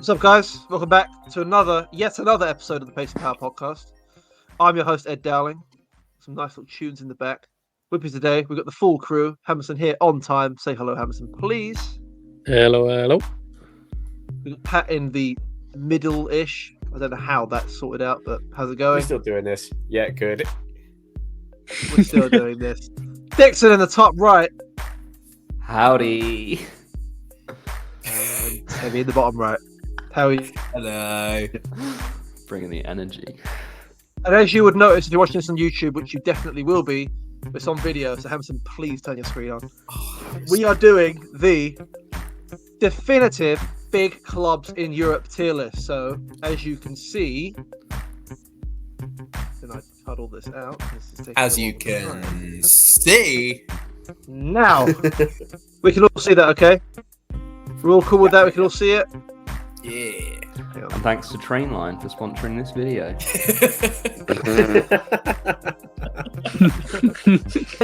What's up, guys? Welcome back to yet another episode of the Pace and Power podcast. I'm your host, Ed Dowling. Some nice little tunes in the back. With me today, we've got the full crew. Hammerson here on time. Say hello, Hammerson, please. Hello, hello. We've got Pat in the middle-ish. I don't know how that's sorted out, but how's it going? We're still doing this. Yeah, good. We're still doing this. Dixon in the top right. Howdy. And Heavy in the bottom right. How are you? Hello. Bringing the energy. And as you would notice if you're watching this on YouTube, which you definitely will be, it's on video, so Hammerson, please turn your screen on. We are doing the definitive big clubs in Europe tier list. So, as you can see, then I cut all this out. As you can see. Now, we can all see that, okay? We're all cool with that, we can all see it? Yeah. And thanks to Trainline for sponsoring this video.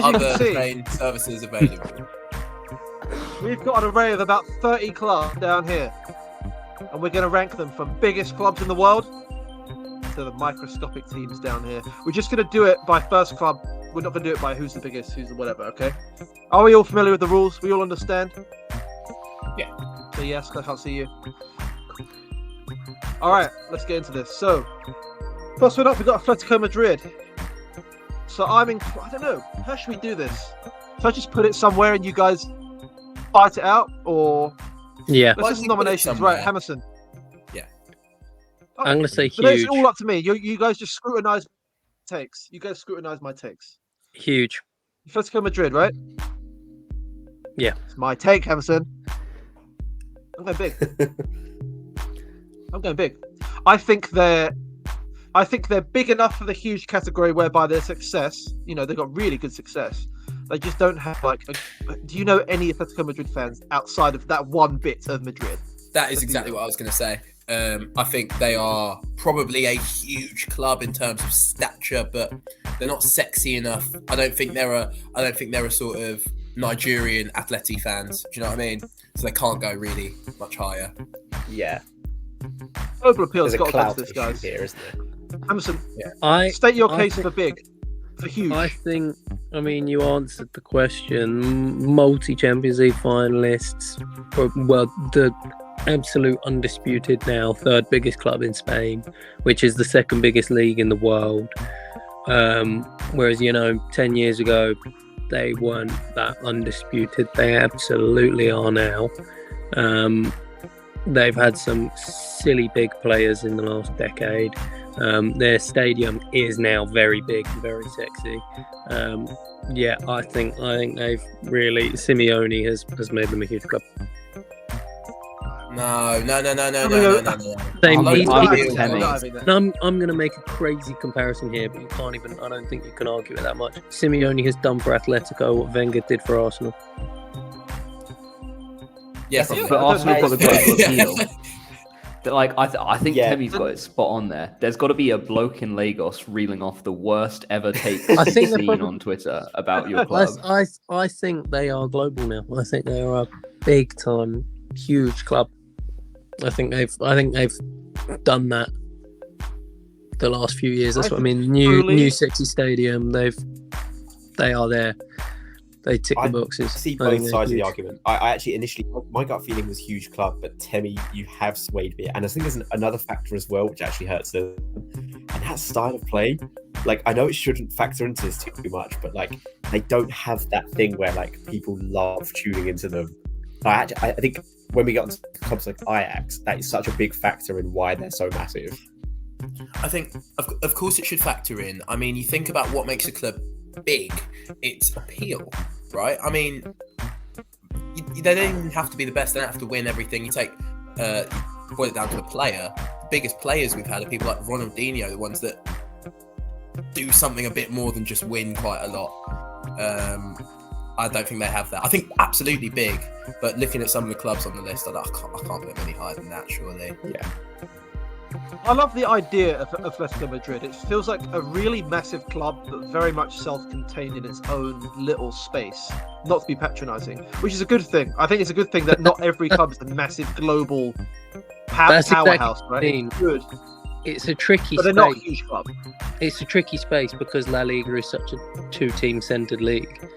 Other train services available. We've got an array of about 30 clubs down here. And we're going to rank them from biggest clubs in the world to the microscopic teams down here. We're just going to do it by first club. We're not going to do it by who's the biggest, who's the whatever, okay? Are we all familiar with the rules? We all understand? Yeah. So yes, I can't see you. All right, let's get into this. So, first one up, we've got Atletico Madrid. So I don't know, how should we do this? Should I just put it somewhere and you guys fight it out, or? Yeah. Let's do some nominations, right, Hammerson? Yeah. Okay. I'm going to say So it's huge. all up to me. You guys just scrutinise takes. You guys scrutinise my takes. Huge. Atletico Madrid, right? Yeah. It's my take, Hammerson. I'm going big. I'm going big. I think they're big enough for the huge category whereby their success, they've got really good success. They just don't have do you know any Atletico Madrid fans outside of that one bit of Madrid? That is exactly what I was going to say. I think they are probably a huge club in terms of stature, but they're not sexy enough. I don't think they're a sort of Nigerian Atleti fans. Do you know what I mean? So they can't go really much higher. Yeah. Global appeal's There's a got to go clout to this, issue guys. here, isn't there? Hammerson, state your case for big, for huge. I think, you answered the question. Multi-Champions League finalists. Well, the absolute undisputed now third biggest club in Spain, which is the second biggest league in the world. Whereas, 10 years ago, they weren't that undisputed. They absolutely are now. They've had some silly big players in the last decade. Their stadium is now very big and very sexy. I think they've really Simeone has made them a huge club. No. I'm going to make a crazy comparison here, but I don't think you can argue it that much. Simeone has done for Atletico what Wenger did for Arsenal. Yes, but Arsenal got the global appeal. I think Temmie's got it spot on there. There's got to be a bloke in Lagos reeling off the worst ever takes seen on Twitter about your club. I think they are global now. I think they are a big time, huge club. I think they've done that the last few years. That's what I mean. New sexy stadium. They are there. They tick the boxes. I see both sides of the argument. I actually initially, my gut feeling was huge club, but Temmie, you have swayed me. And I think there's another factor as well, which actually hurts them. And that style of play. I know it shouldn't factor into this too much, but they don't have that thing where people love tuning into them. I think when we get onto clubs like Ajax, that is such a big factor in why they're so massive. I think, of course, it should factor in. You think about what makes a club big, it's appeal, right? They don't even have to be the best. They don't have to win everything. You take, boil it down to a player. The biggest players we've had are people like Ronaldinho, the ones that do something a bit more than just win quite a lot. I don't think they have that. I think absolutely big, but looking at some of the clubs on the list, I can't put them any higher than that, surely. Yeah. I love the idea of Atletico Madrid. It feels like a really massive club, but very much self-contained in its own little space. Not to be patronising, which is a good thing. I think it's a good thing that not every club is a massive global That's powerhouse, exactly what I mean. right? Good, It's a tricky but they're space. not a huge club. It's a tricky space because La Liga is such a two-team centered league.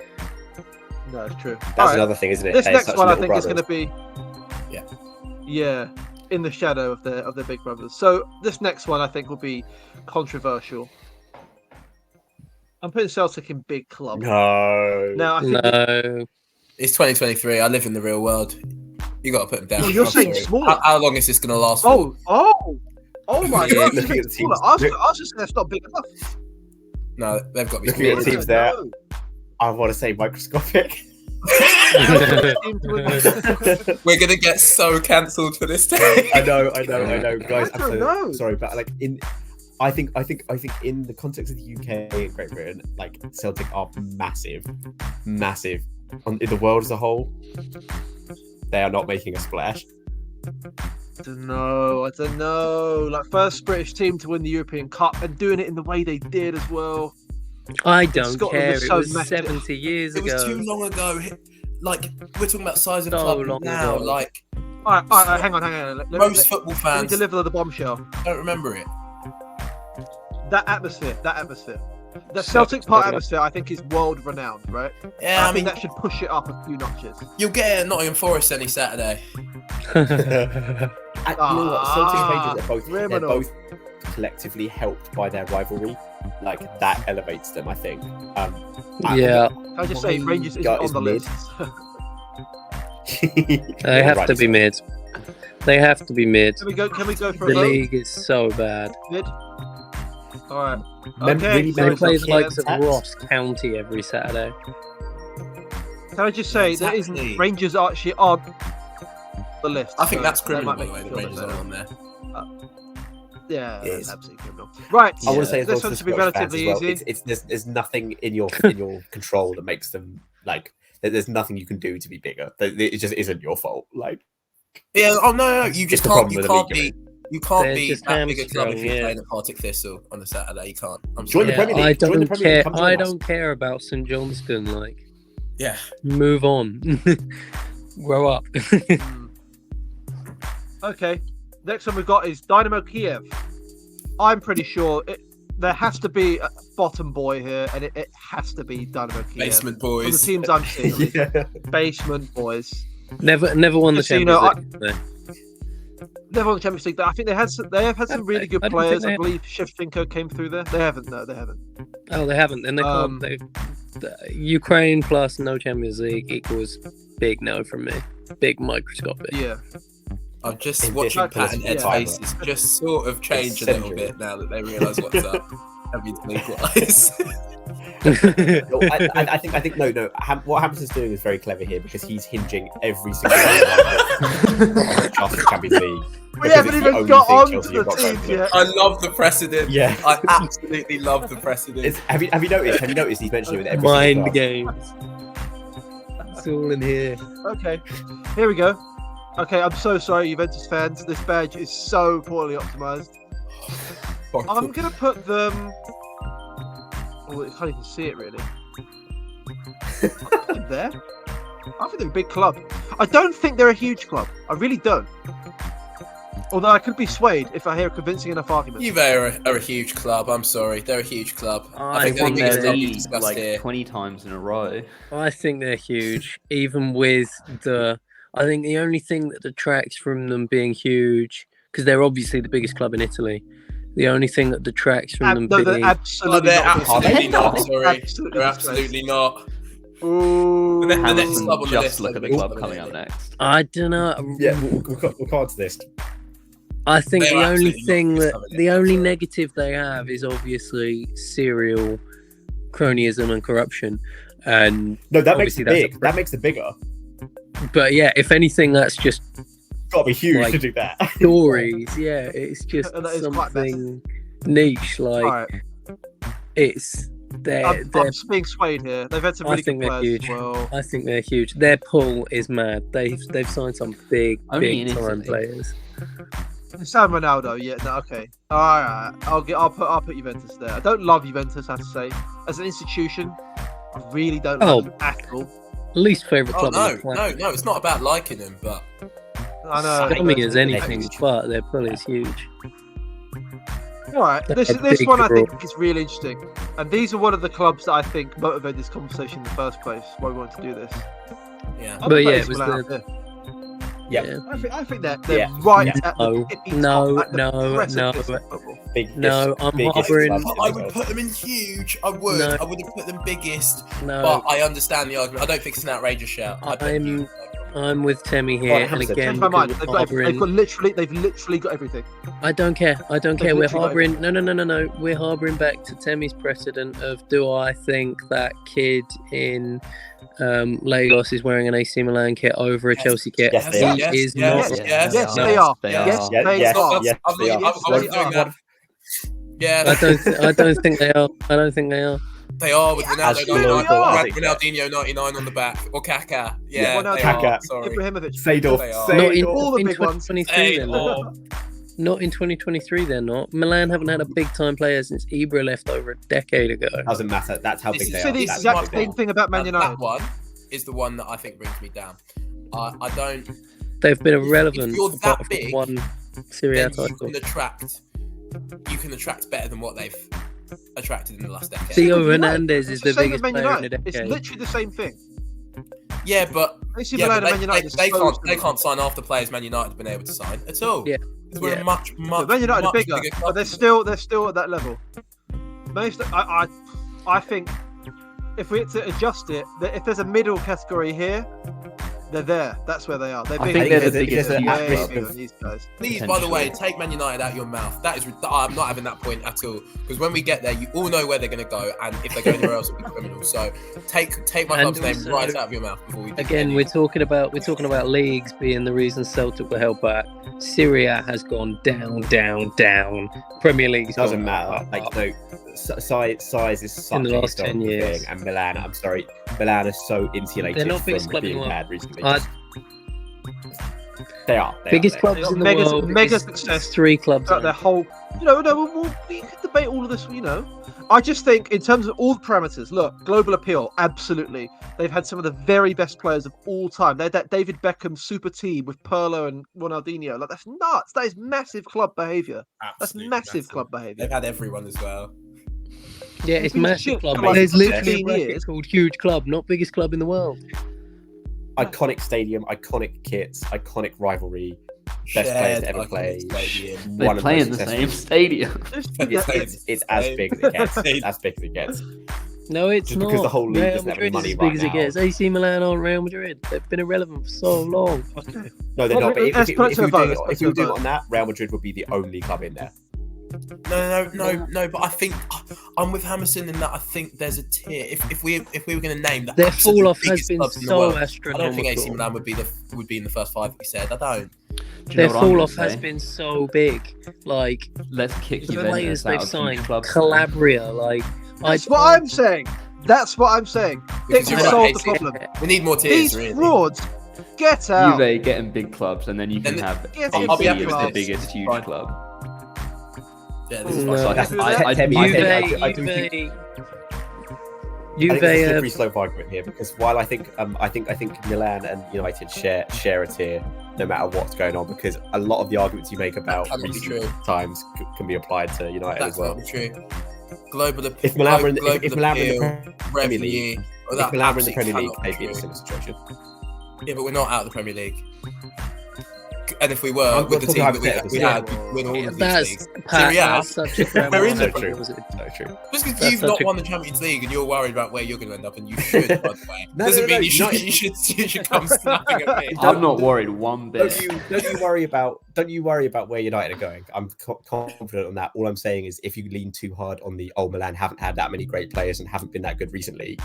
No, it's true. That's All right. another thing, isn't it? This They're next such one, I little think, is going brothers. to be, Yeah. yeah, in the shadow of their big brothers. So this next one, I think, will be controversial. I'm putting Celtic in big club. No. Now, I think No, It's 2023. I live in the real world. You got to put them down. Oh, you're I'm saying sorry. smaller. How long is this going to last for? Oh my Yeah, god! looking at the teams. I was just saying it's not big enough. No, they've got to be Looking at the smaller. teams there, I want to say microscopic. We're going to get so cancelled for this day. I know, guys. I I'm don't so know. sorry, but like I think in the context of the UK and Great Britain, like Celtic are massive. In the world as a whole, they are not making a splash. I don't know. Like first British team to win the European Cup and doing it in the way they did as well. I don't Scotland care. was It so was messy. 70 years It ago. was too long ago. Like, we're talking about size of So club long now. ago. Like, All right, hang on. most football let me fans deliver the bombshell. don't remember it. That atmosphere. The Celtic Park atmosphere, I think, is world renowned, right? Yeah, I think that should push it up a few notches. You'll get it at Nottingham Forest any Saturday. You know what? Celtic and Rangers they're criminal. both collectively helped by their rivalry. Like that elevates them, I think. Yeah, Can I just say, Rangers is Gut on is the mid. list. they have to be mid. They have to be mid. Can we go for The a vote? league is so bad. Mid. All right. Really They Those play are the likes of Kids. Ross County every Saturday. Can I just say there Exactly. isn't Rangers are actually on the list? I think so that's that criminal, might by the make way, me the feel Rangers better. are on there. Yeah, It is. that's absolutely criminal. Right. I want to say as well This to one the should be Scottish fans relatively as well, easy. it's there's nothing in your control that makes them like there's nothing you can do to be bigger. It just isn't your fault. Like Yeah, no, you just the can't. problem You with the can't league, be. You can't They're be just that big a club if hamstrung, you're yeah. playing at Partick Thistle on a Saturday. You can't. I'm Join the sorry. Premier League. I Join the don't Premier care. League. Come join I us. don't care about St Johnston. Like, Yeah. move on. Grow up. Okay. Next one we've got is Dynamo Kiev. I'm pretty sure there has to be a bottom boy here, and it has to be Dynamo Kiev. Basement From the boys. teams I'm seeing, Yeah. basement boys. Never won the Just so you Champions know, League. Never won the Champions League, but I think they have had some really good I didn't players. think they I believe Shevchenko came through there. They haven't. No, they haven't. Oh, they haven't. Then they can't. Ukraine plus no Champions League equals big no from me. Big microscopic. Yeah. I'm just In watching addition Pat to and the Ed's fibre. faces just sort of change a It's little century. bit now that they realise what's up. Champions League wise. No, I think no. What Hamilton's doing is very clever here because he's hinging every single one just the Champions League. We Because haven't it's the even only got thing on to Chelsea the have got going teams for them. yet. I love the precedent. Yeah. I absolutely love the precedent. Have you noticed? Have you noticed he's mentioned it with every Mind single games. It's all in here. Okay. Here we go. Okay, I'm so sorry, Juventus fans. This badge is so poorly optimized. I'm gonna put them. Oh, you can't even see it really. There. I think they're a big club. I don't think they're a huge club. I really don't. Although I could be swayed if I hear a convincing enough argument. Juve are a huge club. I'm sorry, they're a huge club. I think They've won they're the biggest their club we've league discussed like here. 20 times in a row. I think they're huge, even with the. I think the only thing that detracts from them being huge, because they're obviously the biggest club in Italy. The only thing that detracts from them No, they're being. absolutely They're not. absolutely not. Sorry, Absolutely they're disgraced. absolutely not. Ooh. The next Hamilton, club on the just list, look at the though, club is coming it? up next. I don't know. Yeah, we'll come on to this. I think They're the only absolutely not thing the that biggest club in the Italy, only sorry. negative they have is obviously serial cronyism and corruption, and No, that makes Obviously it that's big. a- That makes it bigger. but yeah, if anything, that's just Got to be huge Like- to do that. stories. Yeah, it's just That is quite something niche. Like All right. it's they're. I'm being swayed here. They've had some I really think good they're players huge. as well. I think they're huge. Their pull is mad. They've signed some big Only in time Italy. players. San Ronaldo, yeah, no, okay. All right, I'll put Juventus there. I don't love Juventus, I have to say. As an institution, I really don't Oh. love them at all. Least favorite Oh club on the no, planet. no, no! It's not about liking them, but I know. Scummy as Huge. anything, but their pull is huge. All right, They're this big one I draw. think is really interesting, and these are one of the clubs that I think motivated this conversation in the first place. Why we wanted to do this. Yeah. I'm But gonna yeah, put it AC was Milan the- up there. Yeah. I think they're Yeah. right Yeah. at the No, tippy no, top, at the no, precipice no. of football. Biggest, No, I'm biggest harbouring- clubs in the I would world. put them in huge. I would. No. I would have put them biggest. No, But I understand the argument. I don't think it's an outrageous shout. I'd put I'm- huge. I'm with Temmie Oh, here, and Hamilton. again, Change my mind. because They've we're got, harbouring. they've literally got everything. I don't care. I don't care. We're literally got harbouring. No. We're harbouring back to Temmie's precedent of do I think that kid in Lagos is wearing an AC Milan kit over a Yes. Chelsea kit? Yes, they are. He is not. Yes, Yes, yes, no, they are. they Yes, are. Yeah, they yes, are. yes, I was they are. doing that. Yeah, I don't think they are. I don't think they are. they are with As Ronaldo global 99, as it gets. Ronaldinho 99 on the back, or Kaká. Yeah, Well, no, they Kaká. are. Sorry. Ibrahimovic. Seedorf. They are. Not in, Seedorf. All the in big ones. 2023. They're not. Not in 2023. They're not. Milan haven't had a big time player since Ibra left over a decade ago. Doesn't matter. That's how This big is- they Say are. the That's exact how big they same are. thing about Man That United. one is the one that I think brings me down. I don't. They've been If irrelevant you're that apart from big, one Serie A Then title. you can attract better than what they've attracted in the last decade. Theo United. Hernandez is It's the same biggest with Man player in a United. It's decade. literally the same thing. Yeah, but AC yeah, Milan but and Man United. they are so can't they similar. can't sign after players Man United have been able to sign at all. Yeah. 'Cause we're Yeah. a much But Man United are much bigger, club but they're still at that level. I think if we had to adjust it, that if there's a middle category here, they're there. That's where they are. They're I big. think they're the there's a- biggest there's a- huge way there's club. bigger than these guys. Please, by the way, Potentially. take Man United out your mouth. That is, I'm not having that point at all. Because when we get there, you all know where they're going to go, and if they go anywhere else, it'll be criminal. So take my And club's name also- right out of your mouth before we do Again, any- we're talking about leagues being the reason Celtic were held back. Syria has gone down. Premier League's Doesn't gone matter. up. Like no, size is such In the a last 10 historical years. thing, and Milan. I'm sorry, Milan is so insulated They're not biggest from club in the being world. bad recently. Uh, They are. biggest they are. clubs in the Mega- world. mega is success. 3 clubs. Throughout their whole, we could debate all of this. I just think in terms of all the parameters, look, global appeal, absolutely. They've had some of the very best players of all time. They had that David Beckham super team with Pirlo and Ronaldinho. Like that's nuts. That is massive club behaviour. That's Absolutely massive club behaviour. They've had everyone as well. Yeah, it's been massive shit club. for like There's 15 literally a bracket years. called huge club, not biggest club in the world. Iconic stadium, iconic kits, iconic rivalry. Best players to ever Shared play. stadium. They One of play most in the successful- same stadium. It's as big as it gets. It's as big as it gets. No, it's Just not. because the whole league Real doesn't have any Madrid is money as right big as it now. gets. AC Milan aren't Real Madrid. They've been irrelevant for so long. No, they're Well, not. But if let's we put it to a vote, were let's put it doing to a it vote. on that, Real Madrid would be the only club in there. No. But I think I'm with Hammerson in that I think there's a tier. If we were going to name the Their absolute fall off has biggest been clubs in the so world, I astronomical. don't think AC Milan would be in the first 5 that we said. I don't. Do you Their know what I'm fall gonna off has say? been so big. Like Let's kick the players Juventus they've out of huge signed, clubs. Calabria. Like That's what I'm saying. That's what I'm saying. They Because can you're solve right, the problem. We need more tiers, These really. frauds, get out. Juve getting big clubs, and then you can Then have Yes, I'll be AC happy as with the this. biggest huge Fine. club. Yeah, this is No. fine. That's- I Temi, do I think- Juve, I do think- Juve, I think it's a Juve. slippery slope argument here because while I think Milan and United share a tier no matter what's going on, because a lot of the arguments you make about That cannot be recent true. times can be applied to United That's as well. not true. Global If Milan were in global if Milan were in appeal, the Premier League, revenue. if That Milan were in the absolutely Premier League, cannot they'd be in a true. similar situation. Yeah, but we're not out of the Premier League. And if we were, I'm with the team talking that we hypothetically. had, we'd win all of these That's leagues. Pat, Serie A, that's such a grammar. we're in the So true. Was it? So true. Just because That's you've such not a- won the Champions League and you're worried about where you're going to end up, and you should, by the way, No, doesn't no, mean no, you should, United- you should come snapping at me. I'm not worried one bit. Don't you worry about where United are going. I'm confident on that. All I'm saying is if you lean too hard on the Milan haven't had that many great players and haven't been that good recently,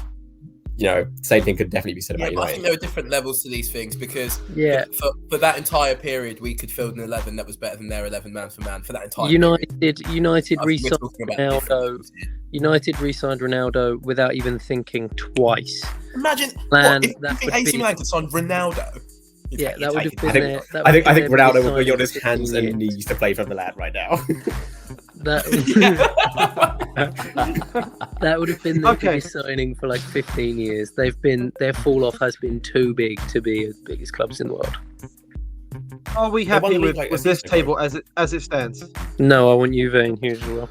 same thing could definitely be said Yeah, about but I think United. there are different levels to these things because Yeah. for that entire period, we could field an 11 that was better than their 11 man for man for that entire period. United I think we're re-signed talking about different Ronaldo. levels here. United re-signed Ronaldo without even thinking twice. Imagine Man, what, if that you think would AC be- Milan could sign Ronaldo. Yeah, that would have been I think- their. that I would think have been their Ronaldo will be on re-signing his of hands 15 and years. knees to play for Milan right now. That would have been the Okay. biggest signing for like 15 years. Their fall off has been too big to be as biggest clubs in the world. Are we They won happy the league, with, like, a with this season ago. table as it stands? No, I want Juve and Hughes as well.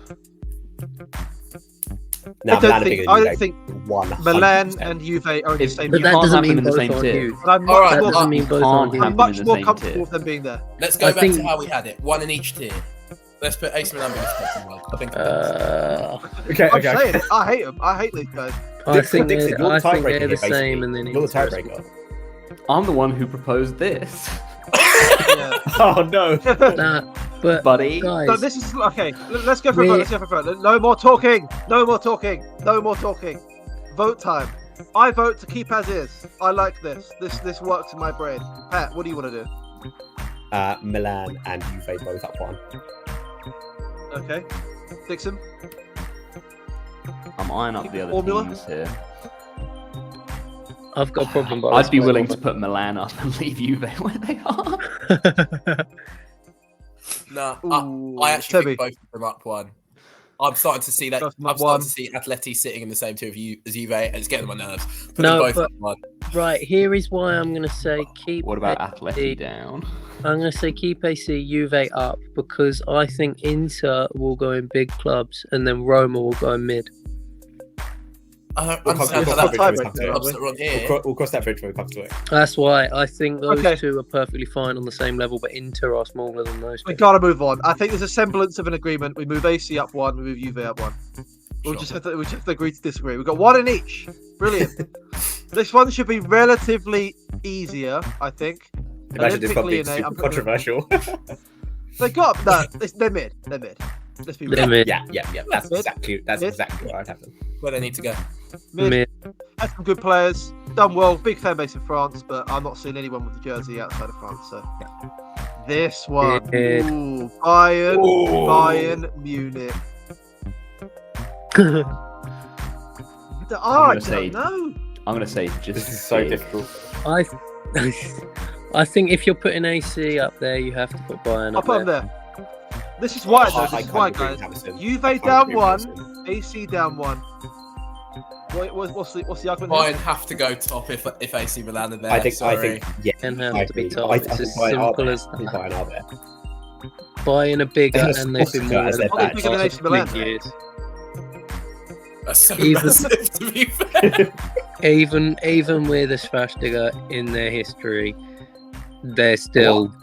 Now, I Milan don't think one. Milan and Juve are in the same. But You that can't doesn't have them mean in the both same aren't tier. huge. But I'm All much right, That more, doesn't mean both aren't can't have I'm huge. them in much the more same comfortable tier. with them being there. Let's go I back think- to how we had it. One in each tier. Let's put AC Milan biggest clubs in the world. I think. Okay, I'm saying it. I hate them. I hate these guys. I think Dixon, they're, you're the I think tiebreaker they're here, the same, basically. and then You're the Inter's- tiebreaker. I'm the one who proposed this, Yeah. Oh no. Nah, but buddy. guys, So this is okay. Let's go for a vote. We're- Let's go for a vote. No more talking. No more talking. No more talking. Vote time. I vote to keep as is. I like this. This works in my brain. Pat, what do you want to do? Milan and Juve both up one. Okay. Dixon. I'm eyeing up Keep the the other formula. teams here. I've got a problem. But I'd be willing to put Milan up and leave Juve where they are. Nah, Ooh, I actually Toby. think both of them up one. I'm starting to see that. Both I'm up starting one. to see Atleti sitting in the same tier as Juve, and it's getting on my nerves. Put No, them both but- up one. Right, here is why I'm going to say keep. What about AC Atleti down? I'm going to say keep AC Juve up because I think Inter will go in big clubs and then Roma will go in mid. I don't We'll come understand to how it. that We'll tiebreaker, come to it. clubs that are on here. We'll cross that bridge when we come to it. That's why I think those Okay. two are perfectly fine on the same level, but Inter are smaller than those We two. gotta move on. I think there's a semblance of an agreement. We move AC up one. We move Juve up one. We Sure. just have to agree to disagree. We've got one in each. Brilliant. This one should be relatively easier, I think. Imagine this one Olympic being Leonate, super I'm putting- controversial. They got no. They're mid. They're mid. Let's be They're real. mid. Yeah. That's Mid. exactly where I'd have them. Where they need to go. Mid. Mid. Had some good players. Done well. Big fan base in France, but I'm not seeing anyone with the jersey outside of France. So this one, Mid. ooh, Bayern, Ooh. Bayern Munich. I gonna say- don't know. I'm gonna say just. This is so big. difficult. I, I think if you're putting AC up there, you have to put Bayern I'll up put them there. there. This is why, though. I This is can't why, agree guys. with Hamilton. Juve I can't down agree with one, Hamilton. AC down one. What's the argument? Bayern here? have to go top if AC Milan are there. I think sorry. yeah. And have I to be agree. top. I It's think as Bayern are simple there. as I think Bayern are there. Bayern are bigger They're and they've been softer more as their relevant badge. Bigger than AC Milan, for years. That's so Even- massive, to be fair. Even with a Svastika in their history, they're still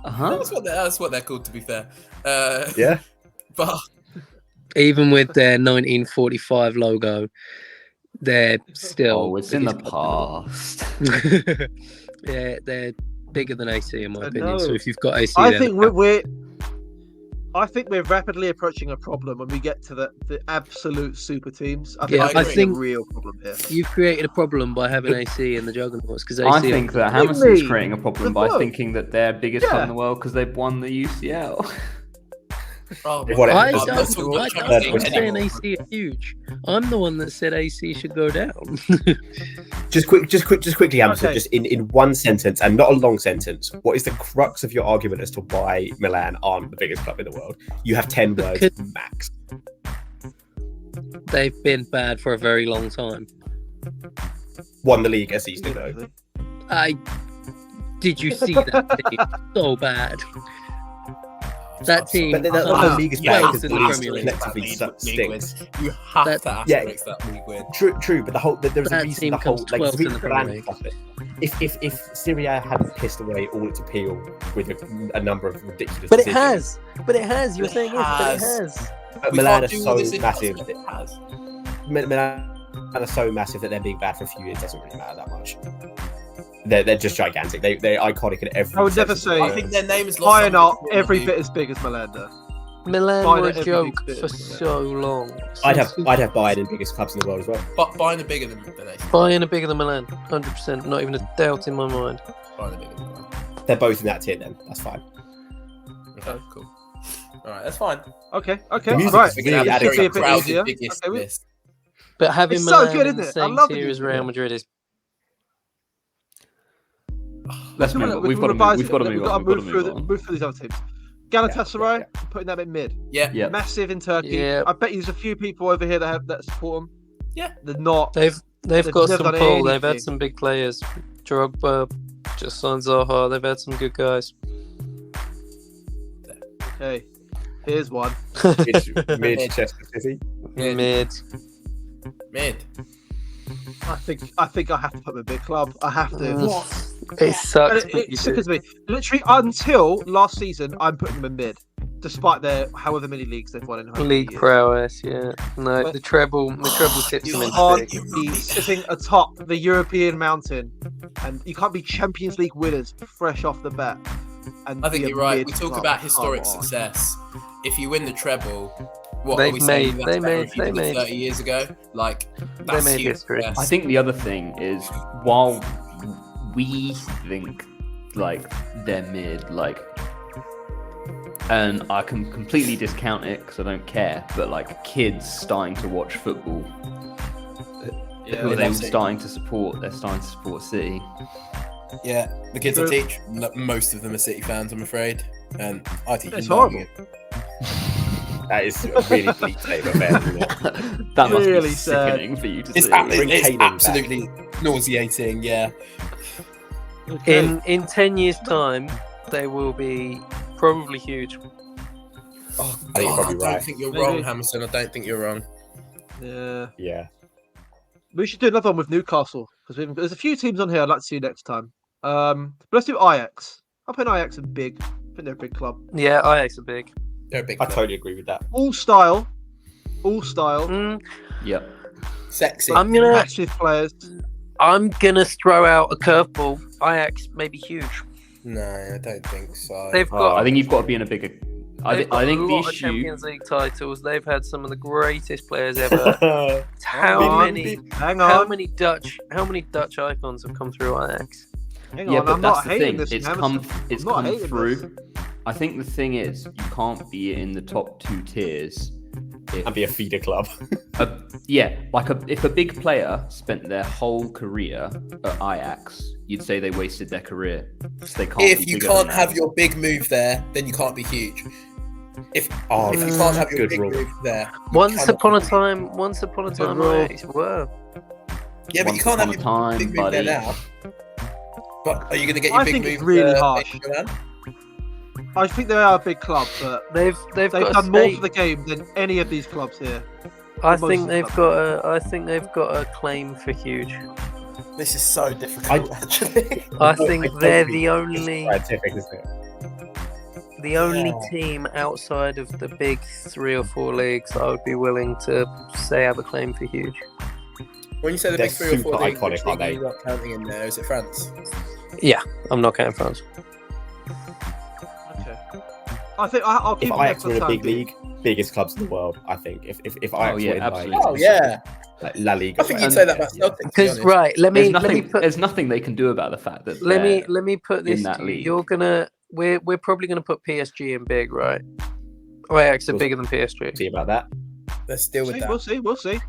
Huh? That's what they're called, to be fair. Yeah. But even with their 1945 logo, they're still Oh, it's in the past. yeah, they're bigger than AC in my I opinion. So know. if you've got AC, I there, think I think we're rapidly approaching a problem when we get to the absolute super teams. I think Yeah, we're I getting think- a real problem here. you've created a problem by having AC in the juggernauts because AC. I think that Really? Hamilton's creating a problem The by fuck? thinking that they're biggest club Yeah. in the world because they've won the UCL. oh, What my I Whatever. God, don't. let's talk about I'm Champions not League saying anymore. AC are huge. I'm the one that said AC should go down. Just quickly, Hamilton. Okay. Just in one sentence and not a long sentence. What is the crux of your argument as to why Milan aren't the biggest club in the world? You have 10 words Because- max. They've been bad for a very long time. Won the league a season ago. Did you see that team? So bad. That team. But the Oh, league is yeah, bad it's because in the the league Premier League. collectively stinks. You have That- to Yeah. asterisk that league win. True, but there's a That reason team the whole comes like 12th the in the Milan Premier League. stuff it. If Syria hadn't pissed away all its appeal with a number of ridiculous But it decisions, has. But it has. You're It saying yes, but it has. has. but We Milan can't are do all this so if massive. it has. Milan are so massive that them being bad for a few years doesn't really matter that much. They're just gigantic. They're iconic in every. I would never sense of the say- I word. think their name is lost. Bayern are something to every do. bit as big as Milan, though. Milan Bayern were are a every joke big for bit. so long. I'd have Bayern in biggest clubs in the world as well. But Bayern are bigger than AC. Bayern are bigger than Milan, 100%. Not even a doubt in my mind. Bayern are bigger than Milan. They're both in that tier. Then that's fine. Okay, cool. All right, that's fine. Okay. The music Right. is This really should adding be a something. bit Crowded easier. biggest Okay, list. But having It's so Milan good, in isn't the it? I same love the tier as music. Real Madrid is Let's move on. We've got to move. We've got to move on. We've got to move on. Move through these other teams. Galatasaray, Yeah, putting them in mid. Yeah. Yeah. Massive in Turkey. Yeah. I bet there's a few people over here that support them. Yeah. They're not. they've They've got never some done pull. They've anything. had some big players. Drogba, Just signed Zaha. They've had some good guys. Okay, here's one. Manchester City. Mid. I think I have to put the big club. I have to. It sucks. And it sickens me. Literally until last season, I'm putting them in mid, despite their however many leagues they've won in 100 League years. prowess, yeah. No, But- the treble tips You them into can't big. be sitting atop the European mountain, and you can't be Champions League winners fresh off the bat. And I think be a you're right. mid We talk club. about historic Come on. success. If you win the treble, what They've are we saying? made- That's they better made- if you they did it made- 30 years ago. Like, that's made huge history. success. I think the other thing is while we think like they're mid, like, and I can completely discount it because I don't care, but like kids starting to watch football, Yeah, who are they that's it. starting to support? They're starting to support City. Yeah, the kids I True. teach, most of them are City fans, I'm afraid. And I teach It's them horrible. That is a really bleak state of affairs, isn't it? That must Really be sad. sickening for you to It's, see. Bring it's Kane back. absolutely nauseating, yeah. Okay. In 10 years' time, they will be probably huge. Oh, I think you're God, probably I don't right. think you're Maybe. wrong, Hamilton. I don't think you're wrong. Yeah. Yeah. We should do another one with Newcastle because there's a few teams on here I'd like to see next time. But let's do Ajax. I'll put Ajax in big. I think they're a big club. Yeah, Ajax are big. They're a big I club. totally agree with that. All style. Yep. Sexy. I'm gonna Massive players. throw out a curveball. Ajax may be huge. No, I don't think so. They've got. I think you've got to be in a bigger. I they've got think a the lot of issue. Champions League titles. They've had some of the greatest players ever. Hang How on. many Dutch icons have come through Ajax? Hang Yeah, on. but I'm that's not the hating thing. this. It's Hamilton. it's I'm not come hating through. this. I think the thing is, you can't be in the top 2 tiers. And be a feeder club. If a big player spent their whole career at Ajax, you'd say they wasted their career. They can't If be you bigger can't than have that. your big move there, then you can't be huge. If you Mm, can't have your good big rule. move there, you Once cannot upon a be- time, rule. Ajax were. Yeah, but you Once can't have upon a your time, big move buddy. there now. But are you going to get your I big think move? it's really there, harsh. Milan? I think they are a big club, but They've they've got done a more state- for the game than any of these clubs here. I most think of the they've clubs. got a claim for huge. This is so difficult, actually. I think they're the only Scientific, isn't it? team outside of the big 3 or 4 leagues I would be willing to say have a claim for huge. When you say the They're big 3 or 4 super leagues, iconic, which aren't league are they? you not counting in there? Is it France? I'm not counting France. Okay. I think I'll keep If them there Ajax for were the in a time big being. league, biggest clubs in the world, I think. If Ajax Oh, yeah, were in absolutely. Oh, yeah. like La Liga. I think you'd And- say that about Celtic, to be Because honest. right, let There's me put nothing they can do about the fact that let me they're- put this in that to you. league. You're gonna we're probably gonna put PSG in big, right? Ajax are We'll bigger than PSG. See about that. Let's deal with that. We'll see. We'll see.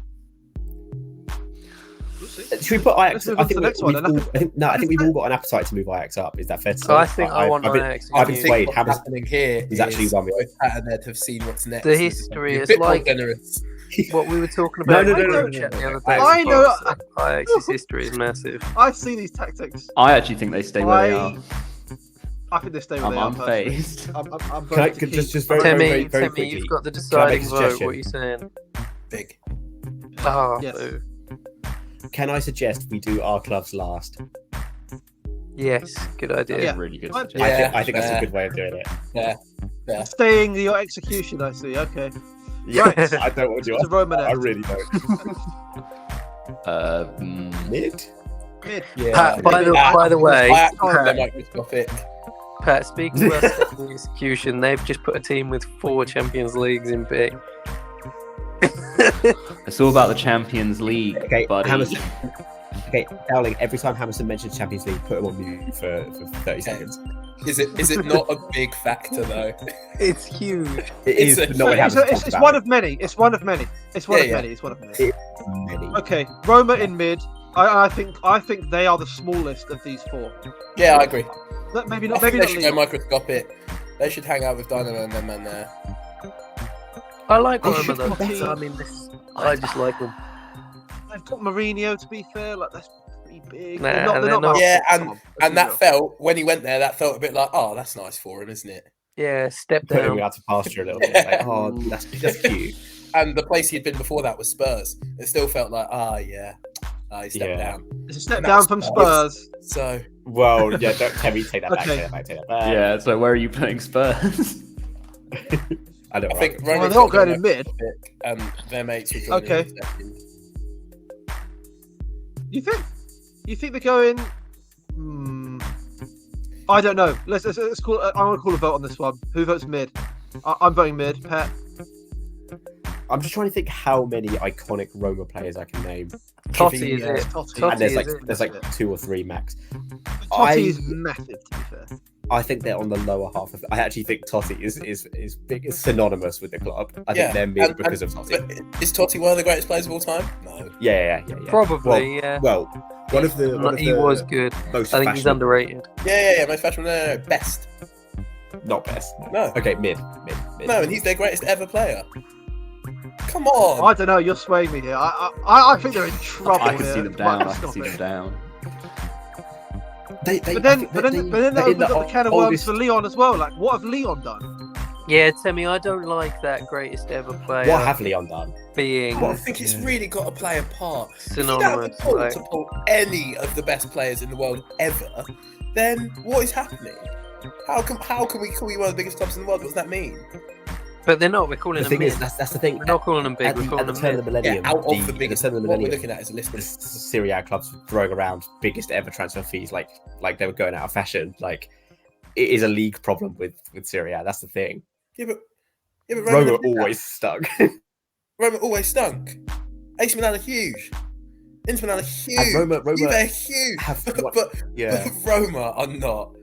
Should we put Ajax? Let's move I on to think the next one, we've and I all, I think we've all got an appetite to move Ajax up. Is that fair to say? I think I want I've been- Ajax. I've in been huge. swayed. What's Hammers- happening here He's actually is one with- both Pat and Ed have seen what's next. The history You're a is bit more like- generous. What we were talking No, about no, in no, the no, group no, chat no, the no. other day. I know. Ajax's history is massive. I see these tactics. I actually think they stay where they are. I think they stay where I'm they are. personally. unfazed. I'm Can I voting to just keep. very, very, Timmy, very, very Timmy, quickly? you've got the Can I deciding make a vote. What suggestion? are you saying? Big. Oh, Yes. boo. Can I suggest we do our clubs last? Yes, good idea. Yeah. Really good I- suggestion. I think that's fair. a good way of doing it. Yeah. Staying your execution. I see. Okay. Yeah, Right. I don't want to do It's a Roman. I really don't. Mid? Mid. Yeah. Pat, by the way, Ajax are Pat, microscopic. Pat, speaking about second execution, they've just put a team with 4 Champions Leagues in big. It's all about the Champions League, Okay, buddy. Hammerson. Okay, Dowling, every time Hammerson mentions Champions League, put him on mute for 30 seconds. Is it not a big factor though? It's huge. It is, It's but a- no one It's, has it's one of many. It's one of many. It's one Yeah, of yeah. many. It's one of many. many. Okay, Roma in mid. I think they are the smallest of these 4. Yeah, I agree. Maybe I not. think Maybe they not. should League. go microscopic. They should hang out with Dynamo and them man there. I like They Roma should though. be better. I just like them. They've got Mourinho. To be fair, like that's pretty big. Nah, they're not not. Yeah, Come on, let's and be that real. felt when he went there, that felt a bit like, oh, that's nice for him, isn't it? Yeah, step Put him down. out to pasture a little bit. Like, oh, that's cute. And the place he had been before that was Spurs. It still felt like, he stepped down. It's a step And that down was from Spurs. Spurs. So Well, yeah, don't Temmie take that back. Okay. Take that back. Take that back. Yeah, so where are you putting Spurs? I don't I think know. Well, Roma's they're not got going in mid. pick, and their mates will join Okay. in second. You think they're going? I don't know. Let's call. I want to call a vote on this one. Who votes mid? I'm voting mid. Pat. I'm just trying to think how many iconic Roma players I can name. Totti is Yeah, it. Totti. Totti And there's is like it. there's like 2 or 3 max. Totti is massive, to be fair. I think they're on the lower half of. I actually think Totti is big, is synonymous with the club. I think they're mid because of Totti. But is Totti one of the greatest players of all time? No. Yeah. Probably, yeah. Well, one of the He was good. most I think he's fashionable- underrated. Yeah. Most fashionable. No. Best. Not best. No. Okay, mid. No, and he's their greatest ever player. Come on. I don't know. You're swaying me here. I think they're in trouble I can here. see them down. Right, I can stop see it. them down. But then that opens up the can of worms for Leon as well. Like, what have Leon done? Yeah, Temmie, I don't like that greatest ever player What have Leon done? being I think it's really got to play a part. If you don't synonymous. have the Like, to pull any of the best players in the world ever, then what is happening? How can we call you one of the biggest clubs in the world? What does that mean? but they're not. We're calling The them thing mid. is, that's the thing. We're not calling them big. At We're the calling them turn of the mid. millennium, Out of the at the biggest, turn of the what we're millennium, looking at is a list the of Serie A clubs throwing around biggest ever transfer fees, like they were going out of fashion. Like, it is a league problem with Serie A. That's the thing. yeah, but Roma Roma never did that. always stuck. Roma always stunk. AC Milan are huge. Inter Milan are huge. And Roma Juve are huge. have but, what- yeah. but Roma are not.